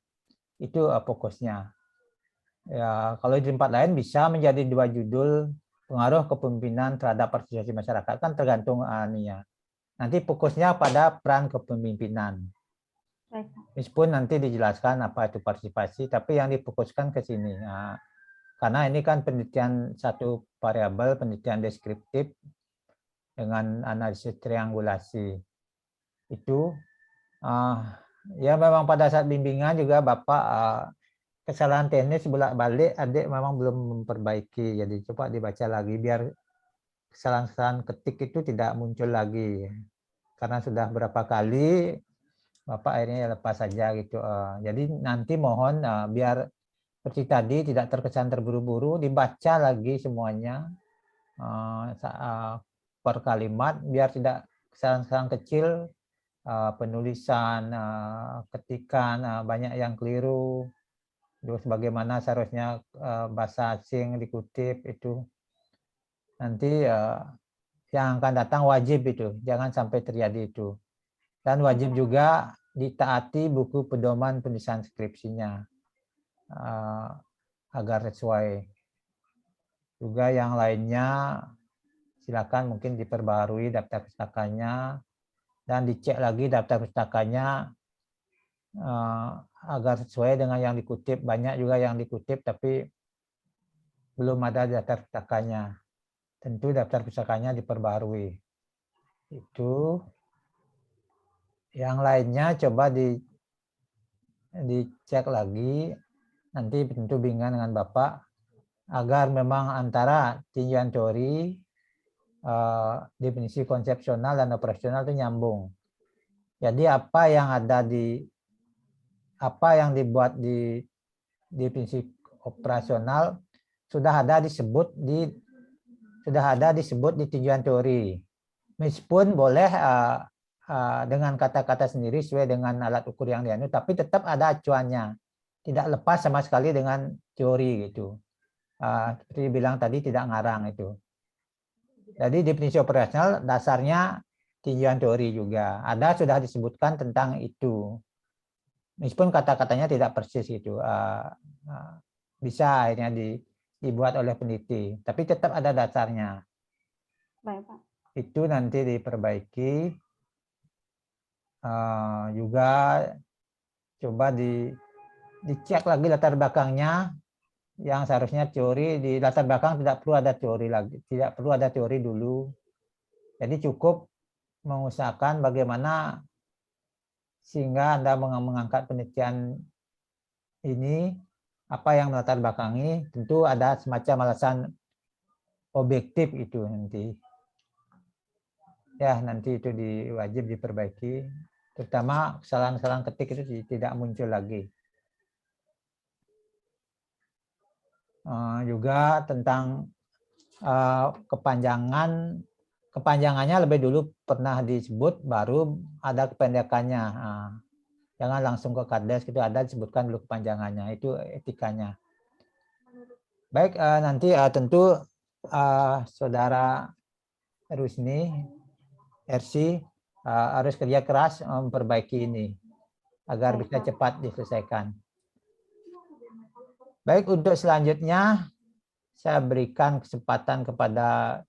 Itu fokusnya. Ya, kalau di tempat lain bisa menjadi 2 judul, pengaruh kepemimpinan terhadap partisipasi masyarakat, kan tergantung nanti fokusnya pada peran kepemimpinan. Meskipun nanti dijelaskan apa itu partisipasi, tapi yang difokuskan ke sini. Karena ini kan penelitian satu variabel, penelitian deskriptif dengan analisis triangulasi. Itu ya memang pada saat bimbingan juga Bapak kesalahan teknis bolak-balik adik memang belum memperbaiki. Jadi coba dibaca lagi biar kesalahan-kesalahan ketik itu tidak muncul lagi. Karena sudah berapa kali Bapak akhirnya lepas saja gitu. Jadi nanti mohon biar seperti tadi tidak terkesan terburu-buru, dibaca lagi semuanya per kalimat biar tidak kesalahan-kesalahan kecil, penulisan, ketikan banyak yang keliru. Terus bagaimana seharusnya bahasa asing dikutip itu nanti yang akan datang wajib itu, jangan sampai terjadi itu. Dan wajib juga ditaati buku pedoman penulisan skripsinya agar sesuai. Juga yang lainnya silakan mungkin diperbarui daftar pustakanya dan dicek lagi daftar pustakanya agar sesuai dengan yang dikutip. Banyak juga yang dikutip tapi belum ada daftar pustakanya. Tentu daftar pustakanya diperbarui. Itu. Yang lainnya coba dicek lagi. Nanti tentu bimbingan dengan Bapak agar memang antara tinjauan teori, definisi konsepsional dan operasional itu nyambung. Jadi apa yang dibuat di definisi operasional sudah ada disebut di tinjauan teori. Meskipun boleh dengan kata-kata sendiri sesuai dengan alat ukur yang dianut, tapi tetap ada acuannya. Tidak lepas sama sekali dengan teori gitu. seperti bilang tadi tidak ngarang itu. Jadi definisi operasional dasarnya tinjauan teori juga. Ada sudah disebutkan tentang itu. Meskipun kata-katanya tidak persis itu. Bisa akhirnya dibuat oleh peneliti. Tapi tetap ada dasarnya. Baik, Pak. Itu nanti diperbaiki. Juga coba dicek lagi latar belakangnya. Yang seharusnya teori di latar belakang tidak perlu ada teori lagi, tidak perlu ada teori dulu. Jadi cukup mengusahakan bagaimana sehingga Anda mengangkat penelitian ini, apa yang melatar belakangi, tentu ada semacam alasan objektif itu nanti. Ya, nanti itu wajib diperbaiki, terutama kesalahan-kesalahan ketik itu tidak muncul lagi. Juga tentang kepanjangannya lebih dulu pernah disebut, baru ada kependekannya. Jangan langsung ke Kades, itu ada disebutkan dulu kepanjangannya, itu etikanya. Baik, nanti tentu Saudara Rusni, RC, harus kerja keras memperbaiki ini agar bisa cepat diselesaikan. Baik, untuk selanjutnya saya berikan kesempatan kepada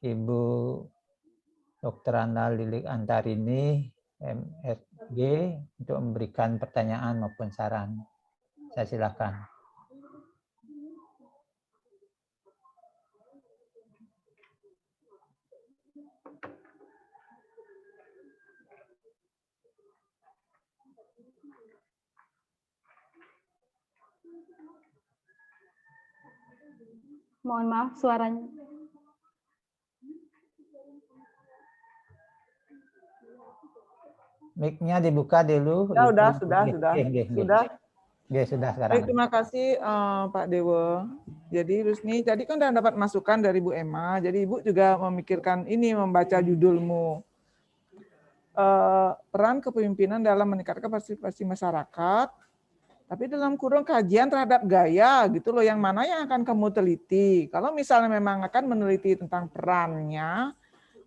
Ibu Dr. Anda Lilik Antarini, MSG, untuk memberikan pertanyaan maupun saran. Saya silakan. Mohon maaf suaranya. Mic-nya dibuka dulu. Ya, Ibu. sudah. Sudah sekarang. Baik, terima kasih Pak Dewa. Jadi Rusni, tadi kan sudah dapat masukan dari Bu Emma. Jadi Ibu juga memikirkan ini, membaca judulmu. Peran kepemimpinan dalam meningkatkan partisipasi masyarakat. Tapi dalam kurung kajian terhadap gaya gitu loh, yang mana yang akan kamu teliti. Kalau misalnya memang akan meneliti tentang perannya,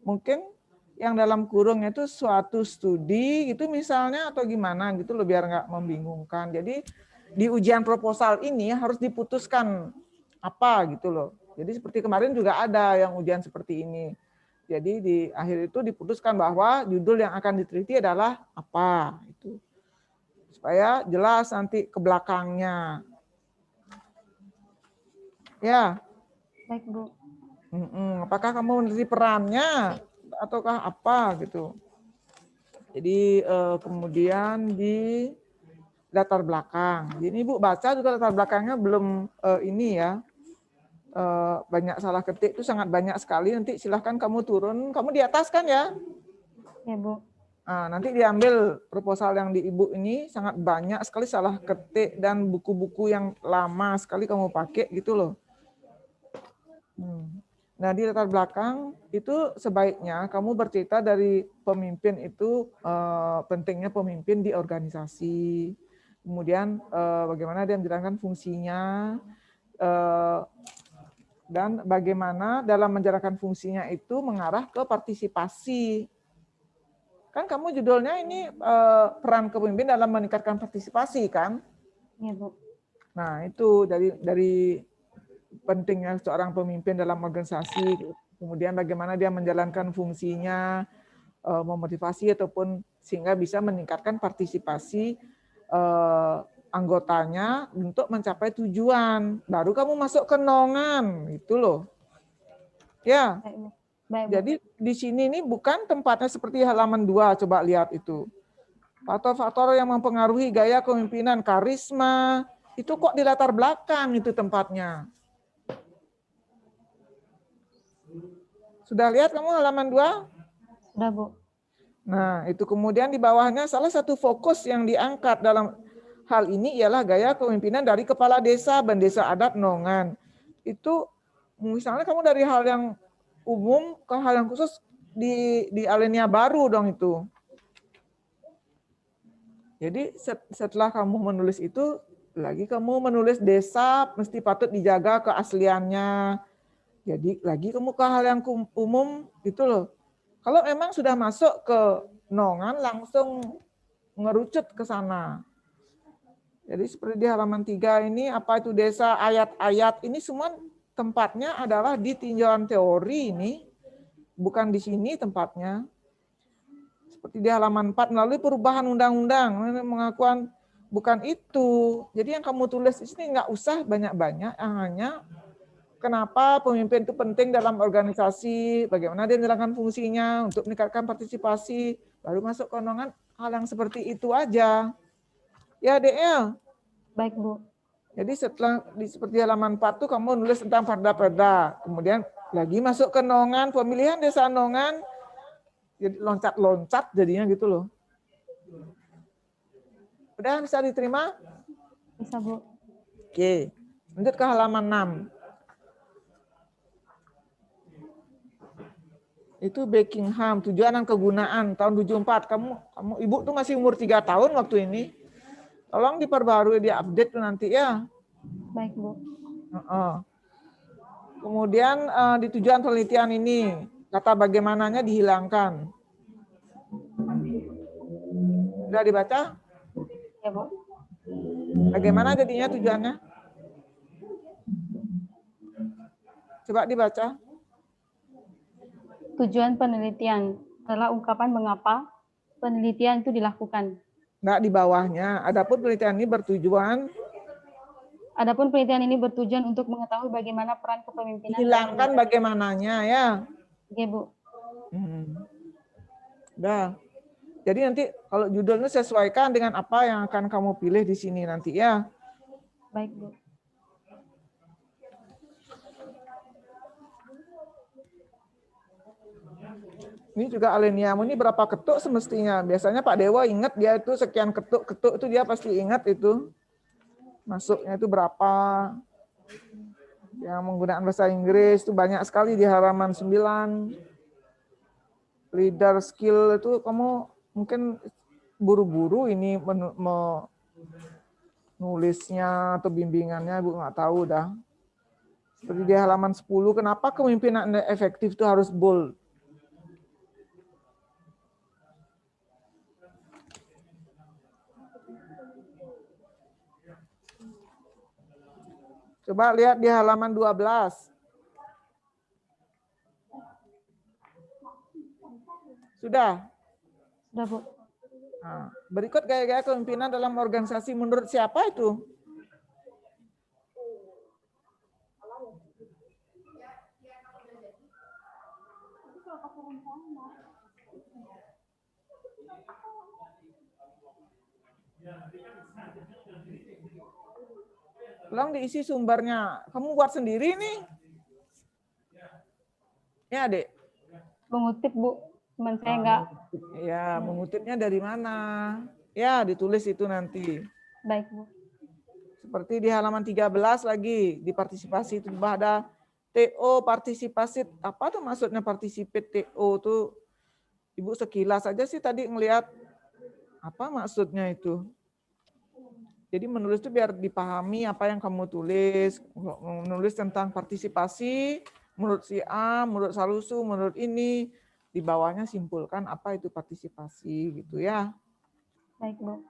mungkin yang dalam kurung itu suatu studi itu misalnya atau gimana gitu loh, biar nggak membingungkan. Jadi di ujian proposal ini harus diputuskan apa gitu loh. Jadi seperti kemarin juga ada yang ujian seperti ini. Jadi di akhir itu diputuskan bahwa judul yang akan diteliti adalah apa itu. Supaya jelas nanti ke belakangnya. Ya. Baik, Bu. Apakah kamu meneliti perannya ataukah apa gitu. Jadi kemudian di latar belakang. Jadi Ibu baca juga latar belakangnya belum ini ya. Banyak salah ketik itu sangat banyak sekali. Nanti silahkan kamu turun. Kamu di atas kan ya? Ya, Bu. Nah, nanti diambil proposal yang di Ibu ini sangat banyak sekali salah ketik dan buku-buku yang lama sekali kamu pakai gitu loh. Nah, di latar belakang itu sebaiknya kamu bercerita dari pemimpin itu pentingnya pemimpin di organisasi. Kemudian bagaimana dia menjalankan fungsinya dan bagaimana dalam menjalankan fungsinya itu mengarah ke partisipasi. Kan kamu judulnya ini peran kepemimpinan dalam meningkatkan partisipasi kan? Iya, Bu. Nah, itu dari pentingnya seorang pemimpin dalam organisasi, kemudian bagaimana dia menjalankan fungsinya, memotivasi ataupun sehingga bisa meningkatkan partisipasi anggotanya untuk mencapai tujuan. Baru kamu masuk ke nongan, itu loh. Ya. Baik, jadi di sini ini bukan tempatnya seperti halaman 2, coba lihat itu. Faktor-faktor yang mempengaruhi gaya kepemimpinan, karisma, itu kok di latar belakang itu tempatnya. Sudah lihat kamu halaman 2? Sudah, Bu. Nah, itu kemudian di bawahnya salah satu fokus yang diangkat dalam hal ini ialah gaya kepemimpinan dari kepala desa, bendesa adat, nongan. Itu misalnya kamu dari hal yang umum ke hal yang khusus di alinea baru dong itu. Jadi setelah kamu menulis itu, Lagi kamu menulis desa mesti patut dijaga keasliannya. Jadi lagi kamu ke hal yang umum gitu loh. Kalau memang sudah masuk ke nongan langsung ngerucut ke sana. Jadi seperti di halaman 3 ini apa itu desa, ayat-ayat ini semua tempatnya adalah di tinjauan teori ini, bukan di sini tempatnya. Seperti di halaman 4 melalui perubahan undang-undang mengakuan bukan itu. Jadi yang kamu tulis di sini nggak usah banyak-banyak, hanya kenapa pemimpin itu penting dalam organisasi, bagaimana dia menjalankan fungsinya untuk meningkatkan partisipasi, baru masuk ke nongan hal yang seperti itu aja. Ya, DL. Baik, Bu. Jadi setelah seperti halaman 4 tuh kamu nulis tentang perda-perda. Kemudian lagi masuk ke nongan, pemilihan desa nongan, jadi loncat-loncat jadinya gitu loh. Udah bisa diterima? Bisa, Bu. Oke, lanjut ke halaman 6. Itu Buckingham, tujuan dan kegunaan tahun 74. Kamu Ibu tuh masih umur 3 tahun waktu ini. Tolong diperbarui, diupdate tuh nanti ya. Baik, Bu. Kemudian di tujuan penelitian ini, kata bagaimananya dihilangkan. Sudah dibaca? Ya, Bu. Bagaimana jadinya tujuannya? Coba dibaca. Tujuan penelitian adalah ungkapan mengapa penelitian itu dilakukan. Enggak, di bawahnya. Adapun penelitian ini bertujuan Adapun penelitian ini bertujuan untuk mengetahui bagaimana peran kepemimpinan. hilangkan bagaimananya ya. Oke, Bu. Udah. Jadi nanti kalau judulnya sesuaikan dengan apa yang akan kamu pilih di sini nanti ya. Baik, Bu. Ini juga aleniamu ini berapa ketuk semestinya. Biasanya Pak Dewa ingat dia itu sekian ketuk-ketuk itu dia pasti ingat itu. Masuknya itu berapa. Yang menggunakan bahasa Inggris itu banyak sekali di halaman 9. Leader skill itu kamu mungkin buru-buru ini nulisnya atau bimbingannya Bu nggak tahu dah. Seperti di halaman 10, kenapa kepemimpinan efektif itu harus bold? Coba lihat di halaman 12. Sudah? Sudah, Bu. Nah, berikut gaya-gaya kepemimpinan dalam organisasi menurut siapa itu? Tolong diisi sumbernya. Kamu buat sendiri nih? Ya, Dek? Mengutip, Bu. Cuman saya enggak. Ya, mengutipnya dari mana? Ya, ditulis itu nanti. Baik, Bu. Seperti di halaman 13 lagi, di partisipasi itu ada TO partisipasi. Apa tuh maksudnya partisipate TO tuh? Ibu sekilas aja sih tadi ngelihat apa maksudnya itu. Jadi menulis itu biar dipahami apa yang kamu tulis. Menulis tentang partisipasi, menurut si A, menurut Salusu, menurut ini. Di bawahnya simpulkan apa itu partisipasi gitu ya. Baik, Bu.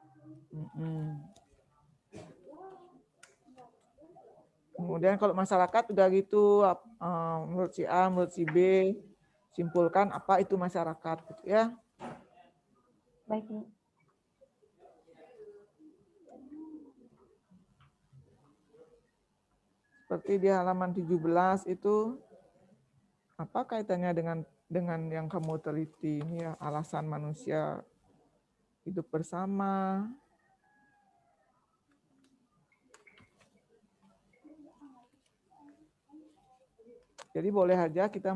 Kemudian kalau masyarakat udah gitu, menurut si A, menurut si B, simpulkan apa itu masyarakat gitu ya. Baik, Bu. Seperti di halaman 17 itu apa kaitannya dengan yang kamu teliti ini ya, alasan manusia hidup bersama. Jadi boleh aja kita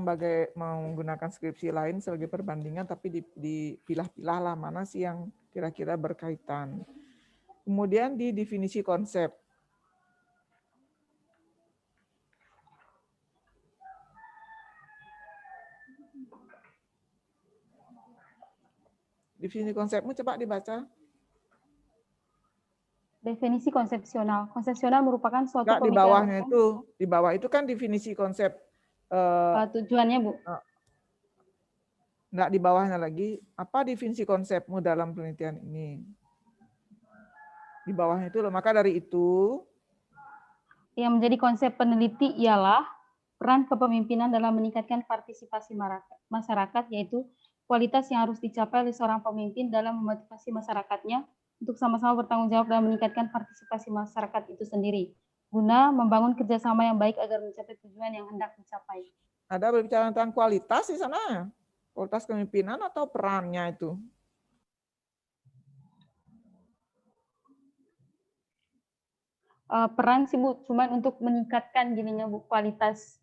menggunakan skripsi lain sebagai perbandingan, tapi dipilah-pilah lah mana sih yang kira-kira berkaitan. Kemudian di definisi konsep. Definisi konsepmu coba dibaca. Definisi konsepsional. Konsepsional merupakan suatu Enggak, di pemikiran bawahnya umum. itu, di bawah itu kan definisi konsep. Tujuannya, Bu. Enggak, di bawahnya lagi, apa definisi konsepmu dalam penelitian ini? Di bawahnya itu loh, maka dari itu, Yang menjadi konsep peneliti ialah peran kepemimpinan dalam meningkatkan partisipasi masyarakat, yaitu kualitas yang harus dicapai oleh seorang pemimpin dalam memotivasi masyarakatnya untuk sama-sama bertanggung jawab dalam meningkatkan partisipasi masyarakat itu sendiri, guna membangun kerjasama yang baik agar mencapai tujuan yang hendak dicapai. ada berbicara tentang kualitas di sana, kualitas kepemimpinan atau perannya itu? Peran sih, Bu, cuman untuk meningkatkan gininya, Bu, kualitas.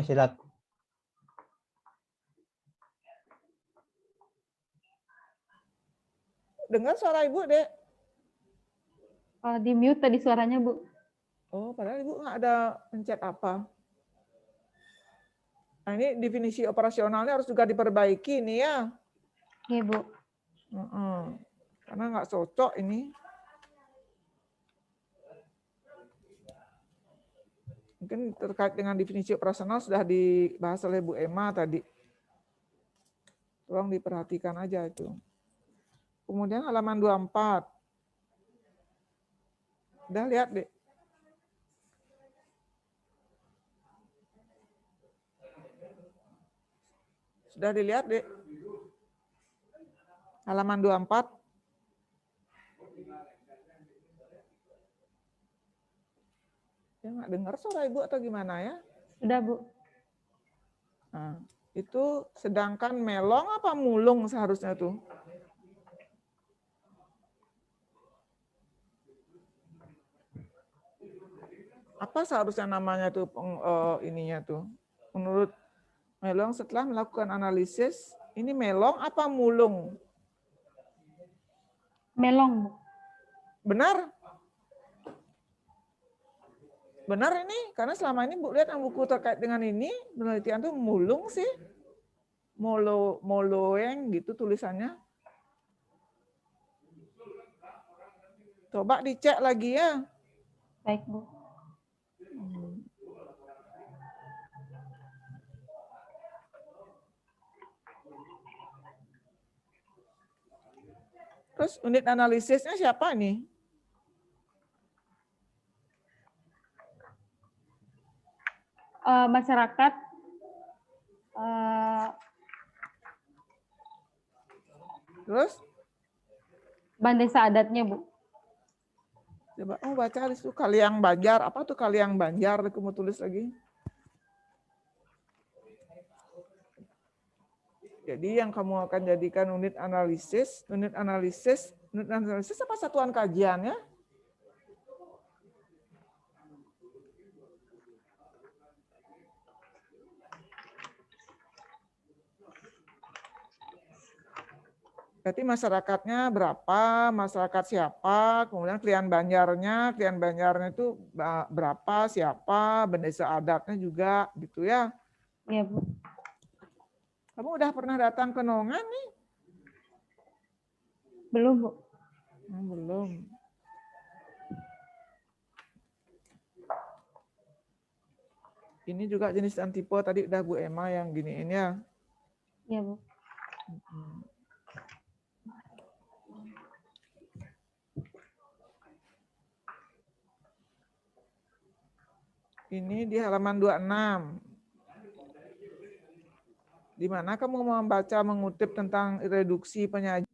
Silakan. Dengar suara Ibu, Dek? Di mute tadi suaranya, Bu. Oh, padahal Ibu nggak ada pencet apa. Nah, ini definisi operasionalnya harus juga diperbaiki nih ya. Iya, Bu. Karena nggak cocok ini. Mungkin terkait dengan definisi operasional sudah dibahas oleh Bu Emma tadi. Tolong diperhatikan aja itu. Kemudian halaman 24. Udah lihat, Dek? Sudah dilihat, Dek? Halaman 24. Ya nggak dengar suara Ibu atau gimana ya? Sudah, Bu. Nah, itu sedangkan melong apa mulung seharusnya tuh? Apa seharusnya namanya tuh ininya tuh? Menurut melong setelah melakukan analisis, ini melong apa mulung? Melong, Bu. Benar? Benar ini? Karena selama ini Bu lihat yang buku terkait dengan ini, penelitian tuh mulung sih. Moloeng gitu tulisannya. Coba dicek lagi ya. Baik, Bu. Terus unit analisisnya siapa nih? Masyarakat Terus? Band Desa Adatnya, Bu. Coba baca di situ Kaliang Banjar. Apa tuh Kaliang Banjar? Aku mau tulis lagi. Jadi yang kamu akan jadikan unit analisis apa satuan kajian ya? Berarti masyarakatnya berapa, masyarakat siapa, kemudian klien Banjarnya itu berapa, siapa, desa adatnya juga, gitu ya. Iya, Bu. Kamu udah pernah datang ke Nongan nih? Belum, Bu. Belum. Ini juga jenis antipo tadi udah Bu Emma yang giniin ya. Iya, Bu. Ini di halaman 26. Di mana kamu mau membaca mengutip tentang reduksi penyajian.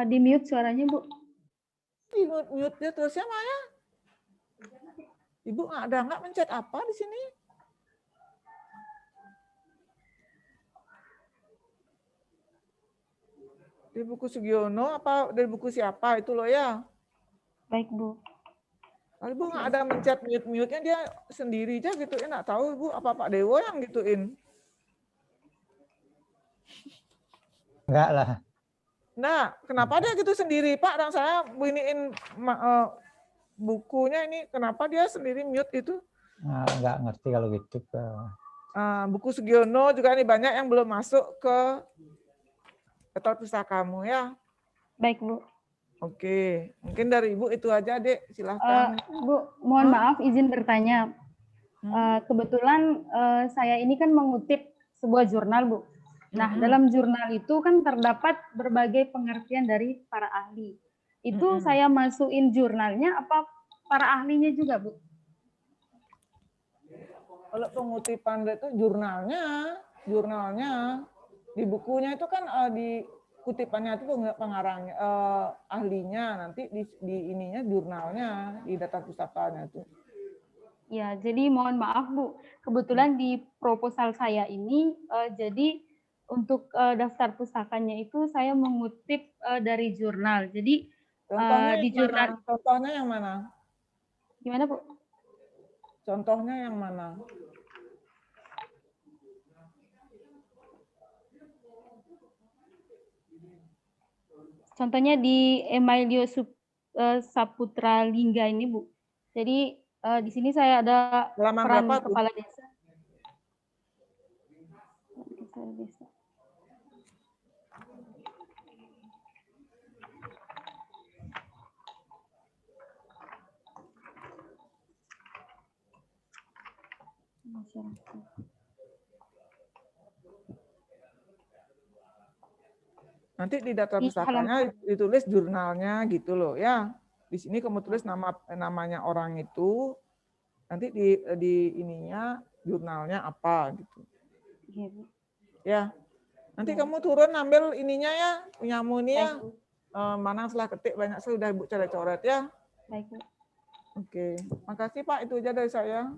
Di mute suaranya, Bu. Di mute dia terus ya Maya. Ibu nggak mencet apa di sini? Dari buku Sugiono apa dari buku siapa itu loh ya? Baik, Bu. Kalau Ibu nggak ada mencet mute-nya dia sendiri aja gituin. Nggak tahu Ibu apa Pak Dewo yang gituin? Enggak lah. Nah, kenapa dia gitu sendiri Pak? Dan saya biniin bukunya ini, kenapa dia sendiri mute itu? Enggak ngerti kalau gitu. Buku Sugiono juga ini banyak yang belum masuk ke daftar pustakamu ya. Baik, Bu. Oke, mungkin dari Ibu itu aja, Dek. Silahkan. Bu, mohon maaf izin bertanya. Kebetulan saya ini kan mengutip sebuah jurnal, Bu. Nah, dalam jurnal itu kan terdapat berbagai pengertian dari para ahli. Itu saya masukin jurnalnya apa para ahlinya juga, Bu? Kalau pengutipan itu jurnalnya di bukunya itu kan di kutipannya itu pengarangnya ahlinya, nanti di ininya jurnalnya di daftar pustakanya itu. Ya, jadi mohon maaf Bu, kebetulan di proposal saya ini jadi untuk daftar pustakanya itu saya mengutip dari jurnal. Jadi contohnya di jurnal mana? Contohnya yang mana? Gimana Bu? Contohnya yang mana? Contohnya di Emilio Saputra Lingga ini Bu. Jadi di sini saya ada Halaman peran berapa, kepala desa. Desa. Masyarakat. Nanti di daftar pustakanya ditulis jurnalnya gitu loh ya. Di sini kamu tulis namanya orang itu, nanti di ininya jurnalnya apa gitu. Ya. Nanti kamu turun ambil ininya ya, punyamu ini ya. Mana setelah ketik banyak sudah Ibu coret-coret ya. Baik, Bu. Oke, makasih Pak, itu aja dari saya.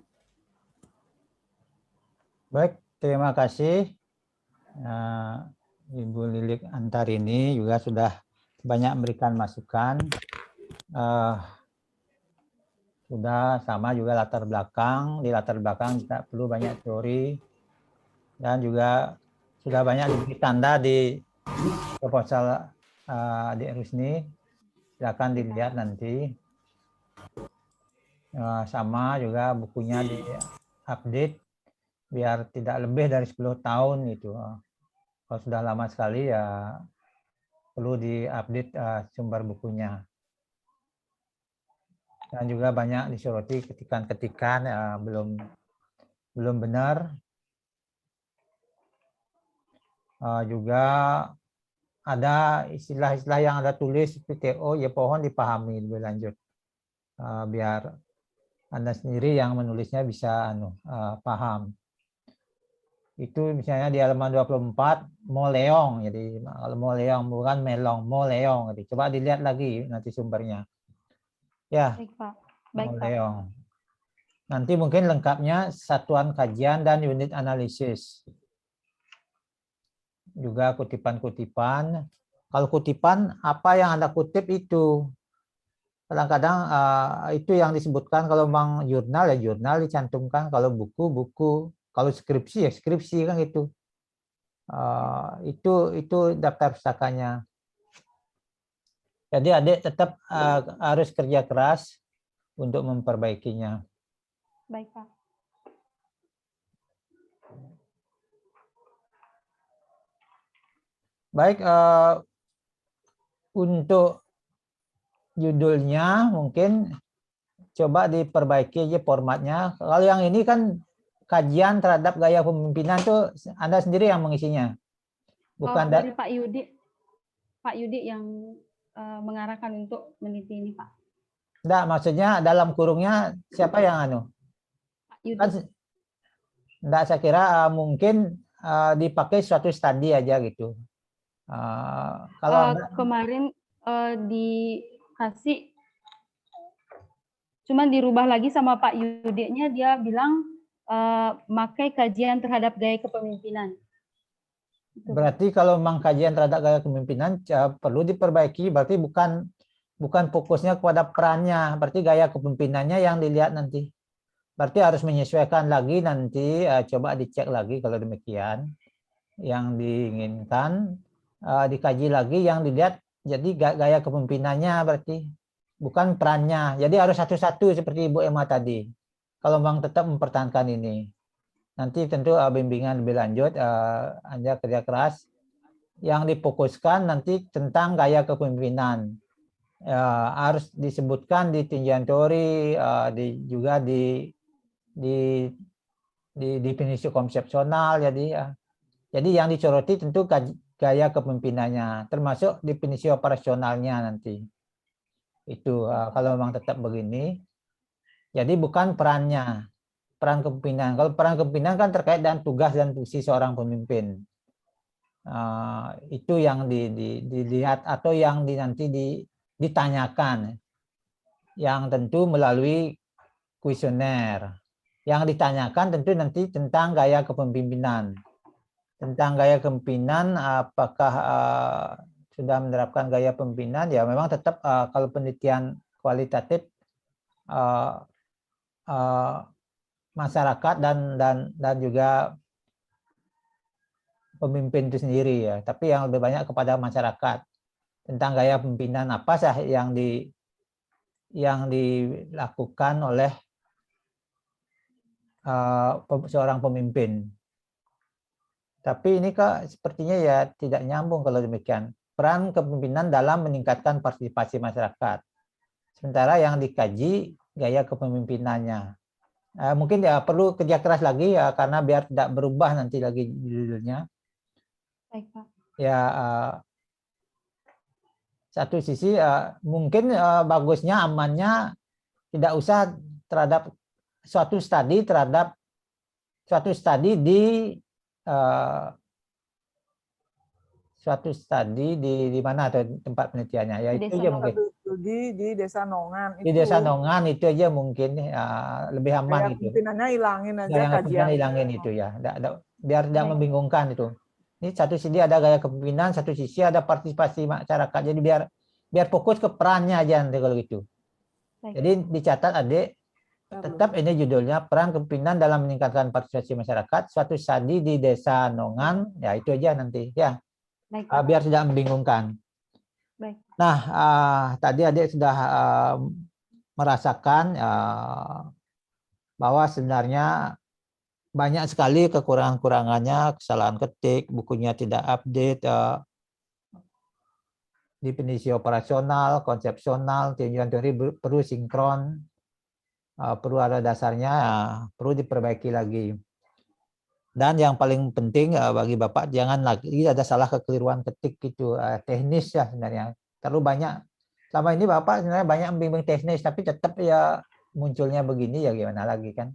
Baik, terima kasih. Ibu Lilik Antarini juga sudah banyak memberikan masukan. Sudah sama juga latar belakang. Di latar belakang tidak perlu banyak teori. Dan juga sudah banyak diberi tanda di proposal Adik Rusni. Silakan dilihat nanti. Sama juga bukunya di-update biar tidak lebih dari 10 tahun gitu. Kalau sudah lama sekali ya perlu diupdate sumber bukunya. Dan juga banyak disoroti ketikan-ketikan belum benar. Juga ada istilah-istilah yang ada tulis PTO ya pohon dipahami lebih lanjut. Biar Anda sendiri yang menulisnya bisa paham. Itu misalnya di halaman 24 moleong, jadi kalau moleong bukan melong, moleong. Jadi coba dilihat lagi nanti sumbernya. Ya, Baik, Pak. Baik, moleong. Nanti mungkin lengkapnya satuan kajian dan unit analisis. Juga kutipan-kutipan. Kalau kutipan apa yang Anda kutip itu kadang-kadang itu yang disebutkan, kalau memang jurnal ya jurnal dicantumkan, kalau buku, kalau skripsi ya skripsi kan gitu. Itu daftar pustakanya. Jadi adik tetap harus kerja keras untuk memperbaikinya. Baik, Pak. Baik, untuk judulnya mungkin coba diperbaiki aja formatnya. Kalau yang ini kan kajian terhadap gaya kepemimpinan tuh Anda sendiri yang mengisinya. Bukan Dari Pak Yudi yang mengarahkan untuk meneliti ini, Pak. enggak, maksudnya dalam kurungnya siapa yang Pak Yudi. kan enggak, saya kira mungkin dipakai suatu studi aja gitu. Kalau kemarin dikasih, cuman dirubah lagi sama Pak Yudi-nya, dia bilang pakai kajian terhadap gaya kepemimpinan. berarti kalau memang kajian terhadap gaya kepemimpinan perlu diperbaiki, berarti bukan fokusnya kepada perannya, berarti gaya kepemimpinannya yang dilihat nanti. Berarti harus menyesuaikan lagi nanti, coba dicek lagi kalau demikian. Yang diinginkan dikaji lagi, yang dilihat jadi gaya kepemimpinannya, berarti bukan perannya. Jadi harus satu-satu seperti Ibu Emma tadi. Kalau memang tetap mempertahankan ini, nanti tentu bimbingan lebih lanjut, Anda kerja keras. Yang difokuskan nanti tentang gaya kepemimpinan. Harus disebutkan di tinjauan teori, juga di definisi konsepsional. Jadi yang disoroti tentu gaya kepemimpinannya, termasuk definisi operasionalnya nanti. Itu kalau memang tetap begini. Jadi bukan perannya, peran kepemimpinan. Kalau peran kepemimpinan kan terkait dengan tugas dan fungsi seorang pemimpin. Itu yang dilihat atau yang nanti ditanyakan. Yang tentu melalui kuesioner. Yang ditanyakan tentu nanti tentang gaya kepemimpinan. Tentang gaya kepemimpinan, apakah sudah menerapkan gaya kepemimpinan, ya memang tetap kalau penelitian kualitatif masyarakat dan juga pemimpin itu sendiri ya, tapi yang lebih banyak kepada masyarakat tentang gaya kepemimpinan apa sih yang dilakukan oleh seorang pemimpin. Tapi ini Kak sepertinya ya tidak nyambung kalau demikian. Peran kepemimpinan dalam meningkatkan partisipasi masyarakat. Sementara yang dikaji gaya kepemimpinannya. Mungkin ya perlu kerja keras lagi ya, karena biar tidak berubah nanti lagi judulnya. Baik, Pak. Ya, satu sisi mungkin bagusnya, amannya tidak usah terhadap suatu studi di mana atau tempat penelitiannya ya, itu aja mungkin di Desa Nongan di itu. Desa Nongan itu aja mungkin lebih aman Gaya gitu. pimpinannya hilangin aja Gaya kepemimpinan kajian. hilangin itu ya, biar tidak membingungkan itu. Ini satu sisi ada gaya kepemimpinan, satu sisi ada partisipasi masyarakat. Jadi biar fokus ke perannya aja nanti kalau gitu. Jadi dicatat adik, tetap ini judulnya peran kepemimpinan dalam meningkatkan partisipasi masyarakat, suatu studi di Desa Nongan, ya itu aja nanti ya. Baik, biar tidak membingungkan. Baik. Nah, tadi adik sudah merasakan bahwa sebenarnya banyak sekali kekurangan-kurangannya, kesalahan ketik, bukunya tidak update, definisi operasional, konsepsional, tinjauan teori perlu sinkron, perlu ada dasarnya, perlu diperbaiki lagi. Dan yang paling penting bagi Bapak, jangan lagi ada salah kekeliruan ketik gitu, teknis ya sebenarnya. Terlalu banyak. Selama ini Bapak sebenarnya banyak membimbing teknis, tapi tetap ya munculnya begini, ya gimana lagi kan.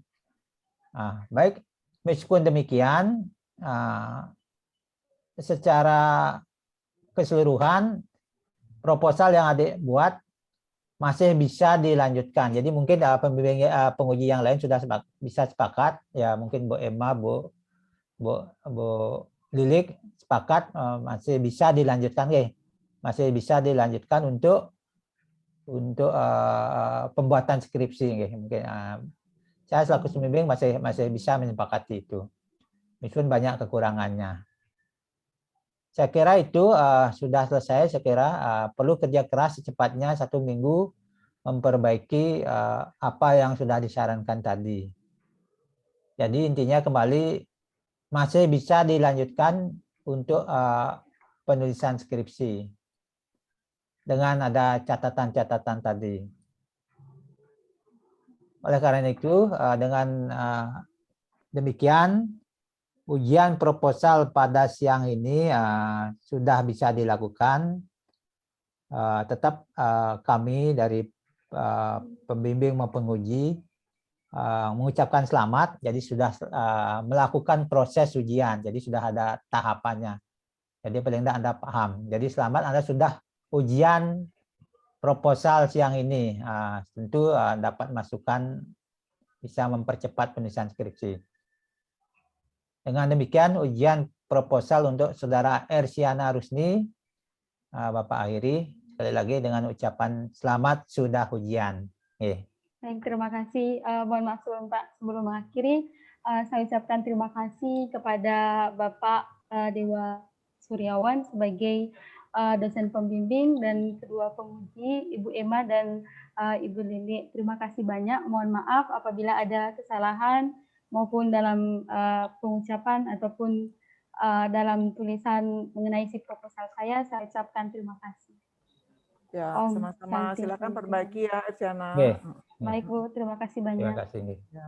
Baik, meskipun demikian, secara keseluruhan proposal yang adik buat masih bisa dilanjutkan. Jadi mungkin penguji yang lain sudah bisa sepakat, ya mungkin Bu Emma, Bu Lilik sepakat masih bisa dilanjutkan, masih bisa dilanjutkan untuk untuk pembuatan skripsi. Mungkin saya selaku pembimbing masih bisa menyepakati itu, meskipun banyak kekurangannya. Saya kira itu sudah selesai. Saya kira perlu kerja keras secepatnya 1 minggu memperbaiki apa yang sudah disarankan tadi. Jadi intinya kembali masih bisa dilanjutkan untuk penulisan skripsi dengan ada catatan-catatan tadi. Oleh karena itu, dengan demikian, ujian proposal pada siang ini sudah bisa dilakukan. Tetap kami dari pembimbing maupun penguji mengucapkan selamat. Jadi sudah melakukan proses ujian. Jadi sudah ada tahapannya. Jadi paling tidak Anda paham. Jadi selamat, Anda sudah ujian proposal siang ini. Tentu dapat masukan bisa mempercepat penulisan skripsi. Dengan demikian ujian proposal untuk Saudara Ersiana Rusni, Bapak akhiri sekali lagi dengan ucapan selamat sudah ujian. Baik, terima kasih. Mohon maaf sebelum mengakhiri, saya ucapkan terima kasih kepada Bapak Dewa Suryawan sebagai dosen pembimbing dan kedua penguji, Ibu Emma dan Ibu Lili. Terima kasih banyak. Mohon maaf apabila ada kesalahan maupun dalam pengucapan ataupun dalam tulisan mengenai isi proposal saya ucapkan terima kasih. Ya, sama-sama. Silakan perbaiki ya, Ersiana. Oke. Baik Bu, terima kasih banyak. Terima kasih. Ya.